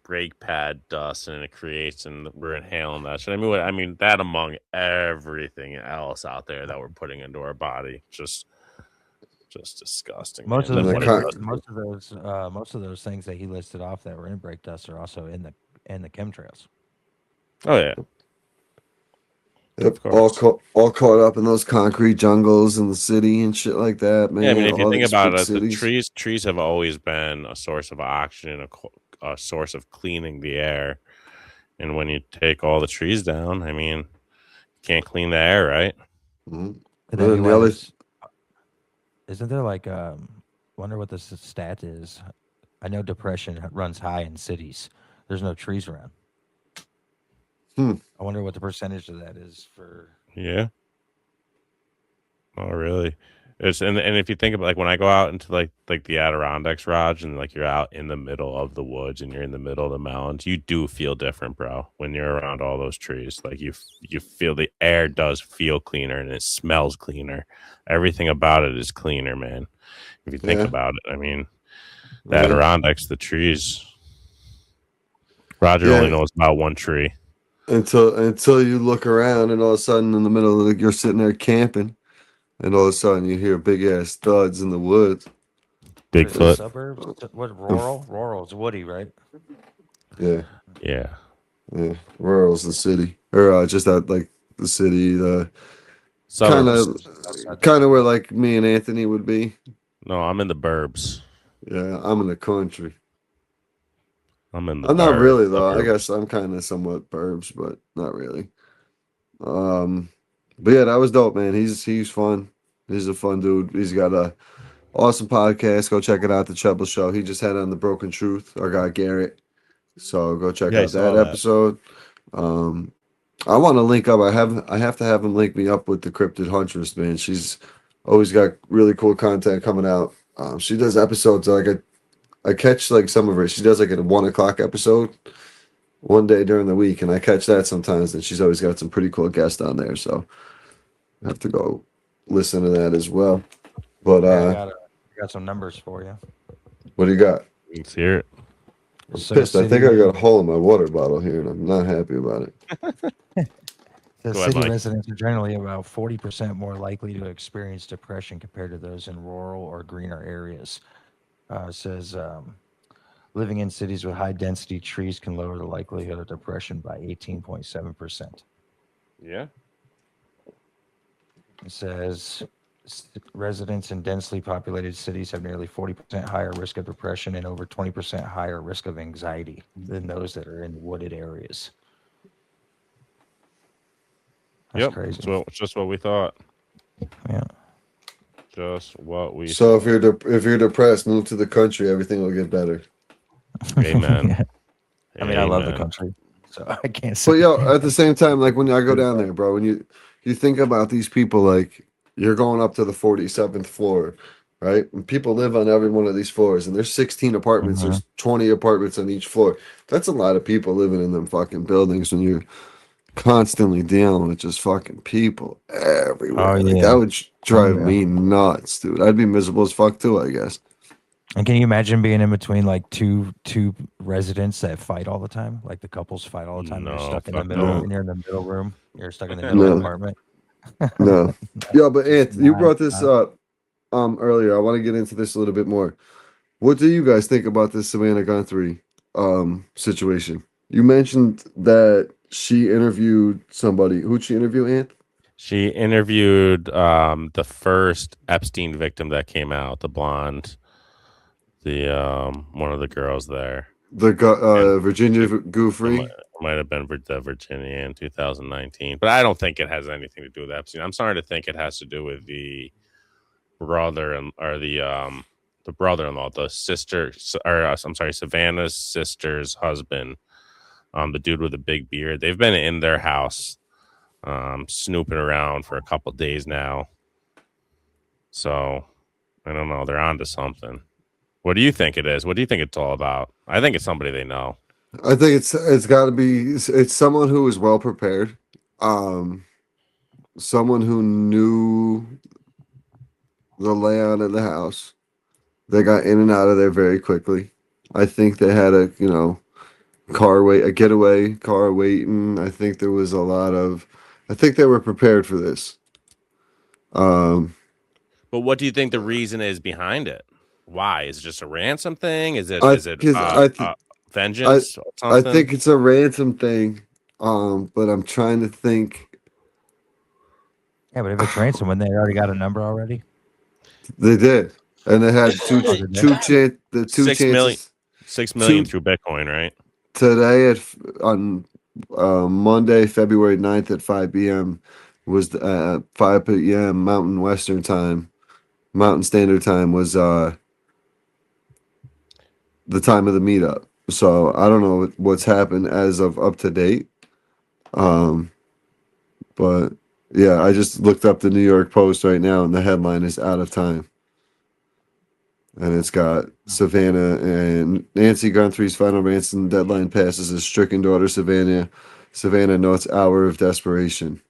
brake pad dust and it creates, and we're inhaling that shit. I mean that among everything else out there that we're putting into our body, just disgusting. Most Man. of And Then the what those, it con- does- most of those things that he listed off that were in brake dust are also in the chemtrails. oh yeah, Yep, of course. all caught up in those concrete jungles in the city and shit like that, man. Yeah, I mean, if you All think these about big it, the cities. trees have always been a source of oxygen, a source of cleaning the air. And when you take all the trees down, I mean, you can't clean the air, right? Mhm. Could that be And the why other, isn't there like wonder what the stat is? I know depression runs high in cities. There's no trees around. Hmm. I wonder what the percentage of that is for. Yeah. Oh, really? And if you think about, like, when I go out into like the Adirondacks, Raj, and like you're out in the middle of the woods and you're in the middle of the mountains, you do feel different, bro. When you're around all those trees, like you feel the air does feel cleaner and it smells cleaner. Everything about it is cleaner, man. If you think yeah, about it, I mean, the yeah, Adirondacks, the trees. Roger only yeah. knows about one tree. Until you look around and all of a sudden in the middle of you're sitting there camping, and all of a sudden you hear big ass thuds in the woods. What is it? Bigfoot. Suburbs? What And f- rural? Rural's woody, right? Yeah, Yeah. yeah. Rural's the city, or just out like the city, the kind Suburbs. of Outside the kind of city. where like me and Anthony would be. No, I'm in the burbs. Yeah, I'm in the country. I'm in the I'm not really though. I guess suburbs. I'm kind of somewhat burbs, but not really. Um, but yeah, that was dope, man. He's fun. He's a fun dude. He's got a awesome podcast. Go check it out, the Treble Show. He just had on the Broken Truth, our guy Garrett. So go check Yeah, I out that saw that. episode. Um, I want to link up. I have to have him link me up with the Cryptid Huntress, man. She's always got really cool content coming out. She does episodes like I catch like some of her. She does like a 1 o'clock episode one day during the week, and I catch that sometimes. And she's always got some pretty cool guests on there. So I have to go listen to that as well. But Yeah, I got some numbers for you. what do you got? Let's hear it. I'm So pissed. I city think I got a res- hole in my water bottle here, and I'm not happy about it. the Go ahead, city Mike. residents are generally about 40% more likely to experience depression compared to those in rural or greener areas. It says living in cities with high density trees can lower the likelihood of depression by 18.7%. Yeah. It says residents in densely populated cities have nearly 40% higher risk of depression and over 20% higher risk of anxiety than those that are in wooded areas. That's Yep. crazy. So it's just what we thought. Yeah. Just what we So thought. if you're depressed, move to the country. Everything will get better. Amen. Yeah. I mean, I love the Amen. country, so I can't say. But yo, at the same time, like when I go down there, bro, when you think about these people, like you're going up to the 47th floor, right? And people live on every one of these floors, and there's 16 apartments. Mhm. There's 20 apartments on each floor. That's a lot of people living in them fucking buildings when you're constantly dealing with just fucking people everywhere. Oh Like that yeah. would Oh drive yeah. me nuts, dude. I'd be miserable as fuck too, I guess. And can you imagine being in between like two residents that fight all the time? Like the couples fight all the time. You're No, stuck in the fuck middle, no. and you're in the middle room. You're stuck in the middle of the No, apartment. no. Yeah, but Just Ant, you not. brought this up earlier. I want to get into this a little bit more. What do you guys think about this Savannah Guthrie situation? You mentioned that she interviewed somebody. Who'd she interview, Ant? She interviewed the first Epstein victim that came out, the blonde, the one of the girls there. The And Virginia it Goofrey. might have been the Virginia in 2019, but I don't think it has anything to do with Epstein. I'm starting to think it has to do with the brother or the brother-in-law, the sister, or I'm sorry, Savannah's sister's husband, the dude with the big beard. They've been in their house, snooping around for a couple days now. So I don't know. They're onto something. What do you think it is? What do you think it's all about? I think it's somebody they know. I think it's got to be it's someone who is well prepared, someone who knew the layout of the house. They got in and out of there very quickly. I think they had a a getaway car waiting. I think there was a lot of. I think they were prepared for this. But what do you think the reason is behind it? Why? Is it just a ransom thing? Is it vengeance or I something? think it's a ransom thing. But I'm trying to think. Yeah, but if it's ransom, when they already got a number already. They did, and they had two 6 million, chances 6 million Two- through Bitcoin, right? today on Monday, February 9th at 5 p.m. was 5 p.m. Mountain Western Time. Mountain Standard Time was the time of the meetup. So I don't know what's happened as of up to date. But yeah, I just looked up the New York Post right now, and the headline is "Out of Time," and it's got Savannah and Nancy Guthrie's final ransom deadline passes as stricken daughter Savannah. Savannah notes hour of desperation.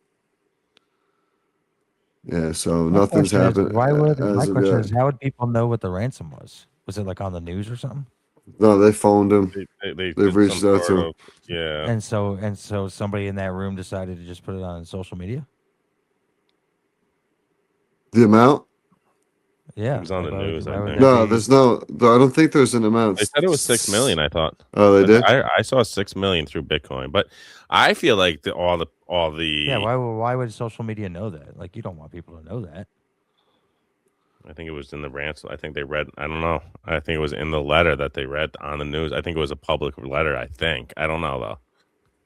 Yeah, so My nothing's question is, happened my as of question yet. is, how would people know what the ransom was? Was it like on the news or something? No, they phoned him. They They've did reached some out to sort him. of, yeah. And so somebody in that room decided to just put it on social media. The amount? Yeah, It was on the news, I why would think. that No, be? there's no. I don't think there's an amount. They said it was 6 million, I thought. Oh, they did. I saw 6 million through Bitcoin, but I feel like all Yeah, the why would social media know that? Like, you don't want people to know that. I think it was in the ransom. I think they read. I don't know. I think it was in the letter that they read on the news. I think it was a public letter. I think. I don't know though.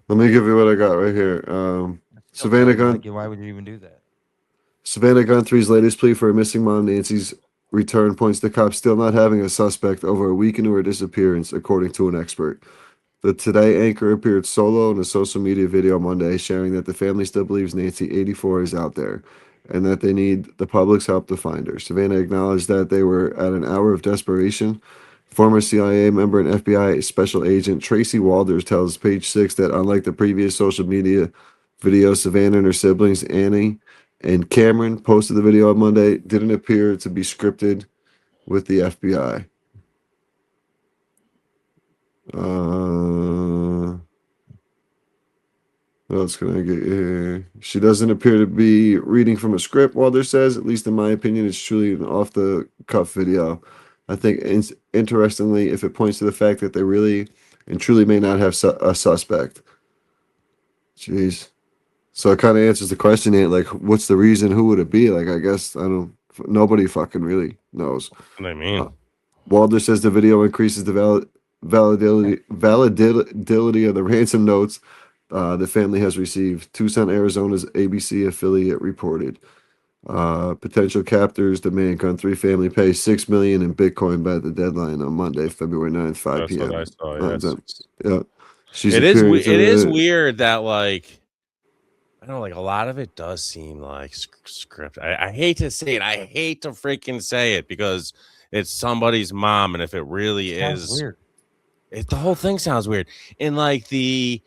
Let me give you what I got right here. Still Savannah crazy, like, Gun. why would you even do that? Savannah Guthrie's latest plea for her missing mom Nancy's return points to cops still not having a suspect over a week into her disappearance, according to an expert. The Today anchor appeared solo in a social media video Monday, sharing that the family still believes Nancy, 84, is out there and that they need the public's help to find her. Savannah acknowledged that they were at an hour of desperation. Former CIA member and FBI special agent Tracy Walders tells Page Six that unlike the previous social media video, Savannah and her siblings, Annie and Cameron, posted the video on Monday, didn't appear to be scripted with the FBI. What else can I get here? She doesn't appear to be reading from a script, Walder says. At least in my opinion, it's truly an off-the-cuff video. I think, interestingly, if it points to the fact that they really and truly may not have a suspect. Jeez. So it kind of answers the question, Ant, like, what's the reason? Who would it be? Like, I guess, I don't, nobody fucking really knows. What I mean, Walder says the video increases the validity of the ransom notes the family has received. Tucson, Arizona's ABC affiliate reported. Potential captors demand Guthrie family pay $6 million in Bitcoin by the deadline on Monday, February 9th, 5 that's p.m. what I saw. Yes. Yeah. She's It is. appearing It is to- weird that like I don't know, like a lot of it does seem like script. I hate to say it. I hate to freaking say it because it's somebody's mom, and if it really Sounds is, weird. the whole thing sounds weird. And like they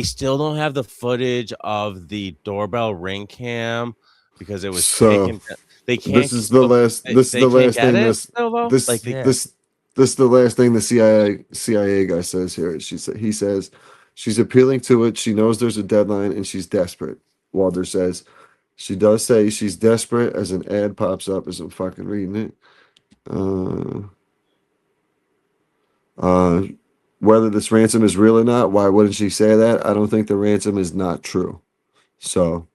still don't have the footage of the doorbell ring cam because it was So, taken. They can't. This is the last. This is they the can't last get thing. it This still, though? this Like Yeah. this is the last thing the CIA guy says here. He says she's appealing to it. She knows there's a deadline and she's desperate. Walter says she does say she's desperate as an ad pops up as I'm fucking reading it. whether this ransom is real or not. Why wouldn't she say that? I don't think the ransom is not true. So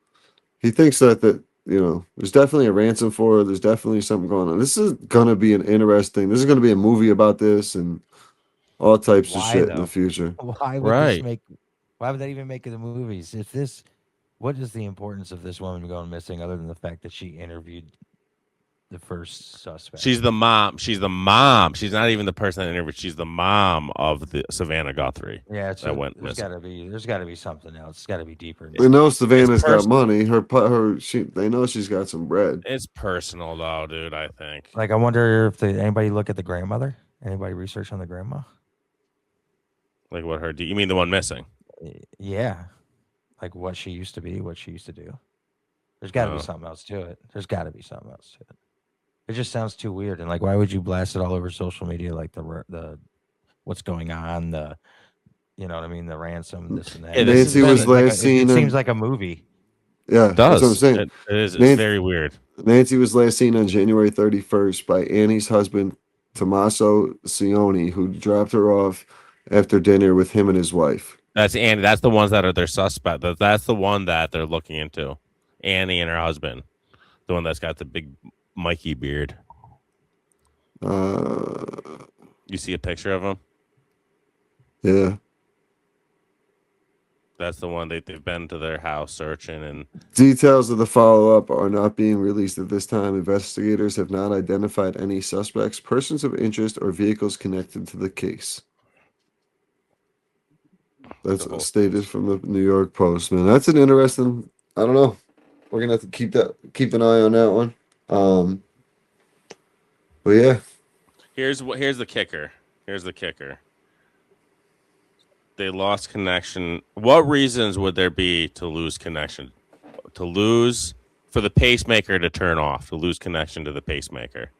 he thinks that there's definitely a ransom for her. There's definitely something going on. This is gonna be an interesting. This is gonna be a movie about this and all types of Why shit in the though? future. Why would this Right. make? Why would that even make it the movies? If this, what is the importance of this woman going missing other than the fact that she interviewed the first suspect? She's the mom. She's the mom. She's not even the person that interviewed. She's the mom of the Savannah Guthrie. Yeah, that went there's missing. got to be something else. It's got to be deeper. They know Savannah's got personal. money. They know she's got some bread. It's personal though, dude. I think. Like, I wonder if anybody look at the grandmother? Anybody research on the grandma? Like what her? You mean the one missing? Yeah, like what she used to be, what she used to do. There's got to be something else to it. There's got to be something else to it. It just sounds too weird. And like, why would you blast it all over social media? Like the what's going on, you know what I mean, the ransom, this and that. Yeah, Nancy was last seen. It seems like a movie. Yeah, It that's does. what I'm saying. It is. It's Nancy- very weird. Nancy was last seen on January 31st by Annie's husband, Tommaso Cioni, who dropped her off after dinner with him and his wife. That's Annie. That's the ones that are their suspect. That's the one that they're looking into. Annie and her husband, the one that's got the big Mikey beard. You see a picture of him? Yeah. That's the one they've been to their house searching, and Details of the follow-up are not being released at this time. Investigators have not identified any suspects, persons of interest, or vehicles connected to the case. That's stated from the New York Post, man. That's an interesting. I don't know. We're gonna have to keep an eye on that one. But yeah, here's the kicker. They lost connection. What reasons would there be to lose connection? To lose for the pacemaker to turn off, to lose connection to the pacemaker.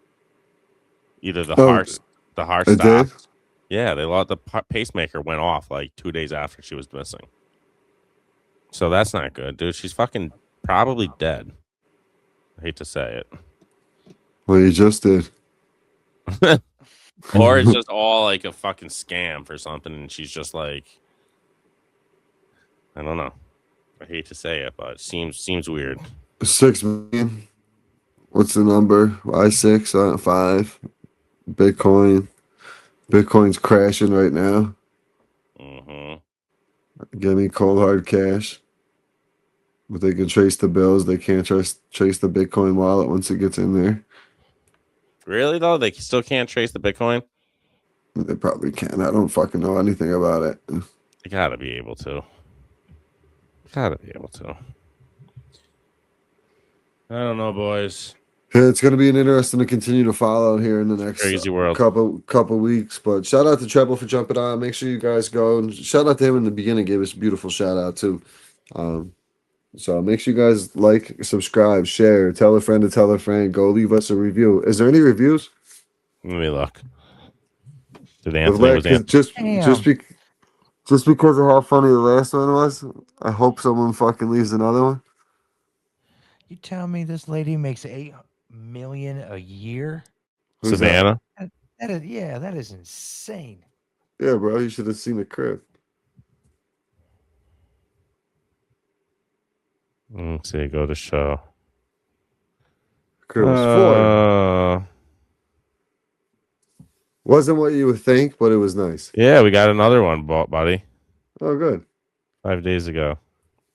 Either the heart it did? stopped. Yeah, they lost the pacemaker went off like 2 days after she was missing. So that's not good, dude. She's fucking probably dead. I hate to say it. Well, you just did. Or it's just all like a fucking scam for something, and she's just like, I don't know. I hate to say it, but it seems weird. 6 million. What's the number? Why 6? 5. Bitcoin. Bitcoin's crashing right now. Give me cold hard cash. But they can trace the bills. They can't trace the Bitcoin wallet once it gets in there. Really though, they still can't trace the Bitcoin. They probably can. I don't fucking know anything about it. They gotta be able to. I don't know, boys. Yeah, it's gonna be an interesting to continue to follow here in the next Crazy world. couple weeks. But shout out to Treble for jumping on. Make sure you guys go and shout out to him in the beginning. Gave us a beautiful shout out too. So make sure you guys like, subscribe, share, tell a friend to tell a friend. Go leave us a review. Is there any reviews? Let me look. Did Anthony just because of how funny the last one was, I hope someone fucking leaves another one. You tell me this lady makes $8 million a year? Who's Savannah? That is insane. Yeah, bro, you should have seen the crib. Let's see, go to show. Crib was 4. Wasn't what you would think, but it was nice. Yeah, we got another one, buddy. Oh, good. 5 days ago.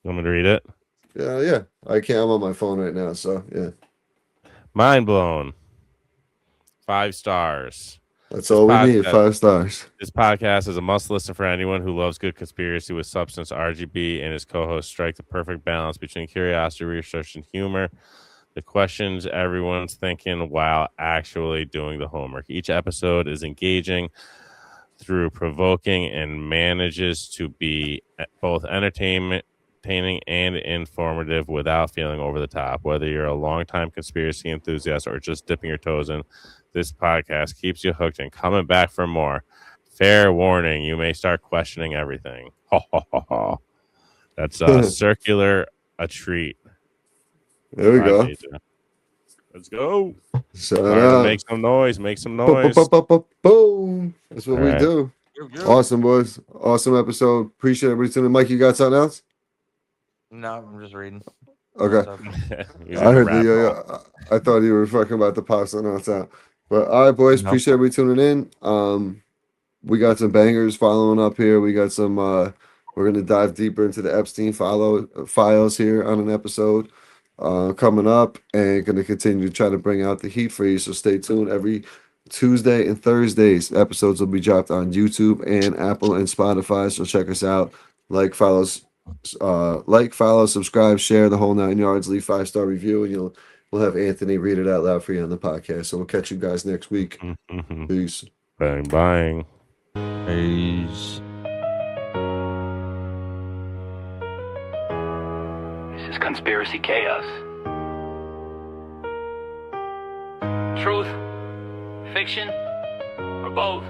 You want me to read it? Yeah. I can't. I'm on my phone right now, so yeah. Mind blown. 5 stars. That's all we need. 5 stars. This podcast is a must listen for anyone who loves good conspiracy with substance. RGB and his co-host strike the perfect balance between curiosity, research, and humor. The questions everyone's thinking while actually doing the homework. Each episode is engaging through provoking and manages to be both entertainment and informative without feeling over the top. Whether you're a longtime conspiracy enthusiast or just dipping your toes in, this podcast keeps you hooked and coming back for more. Fair warning, you may start questioning everything. That's circular a treat. There we go. Let's go. Shout out. Make some noise. Boom. That's what we do. Awesome, boys. Awesome episode. Appreciate everybody tuning in. Mike, you got something else? No, I'm just reading. Okay. He's I in a heard rap roll. I thought you were fucking about to pop something else out. But all right, boys. Nope. Appreciate everybody tuning in. We got some bangers following up here. We got some. We're gonna dive deeper into the Epstein files here on an episode coming up, and gonna continue to try to bring out the heat for you. So stay tuned. Every Tuesday and Thursdays, episodes will be dropped on YouTube and Apple and Spotify. So check us out. Follow, subscribe, share the whole 9 yards. Leave 5-star review, and we'll have Anthony read it out loud for you on the podcast. So we'll catch you guys next week. Peace. Bang bang. Peace. This is conspiracy chaos. Truth, fiction, or both?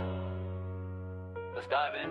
Let's dive in.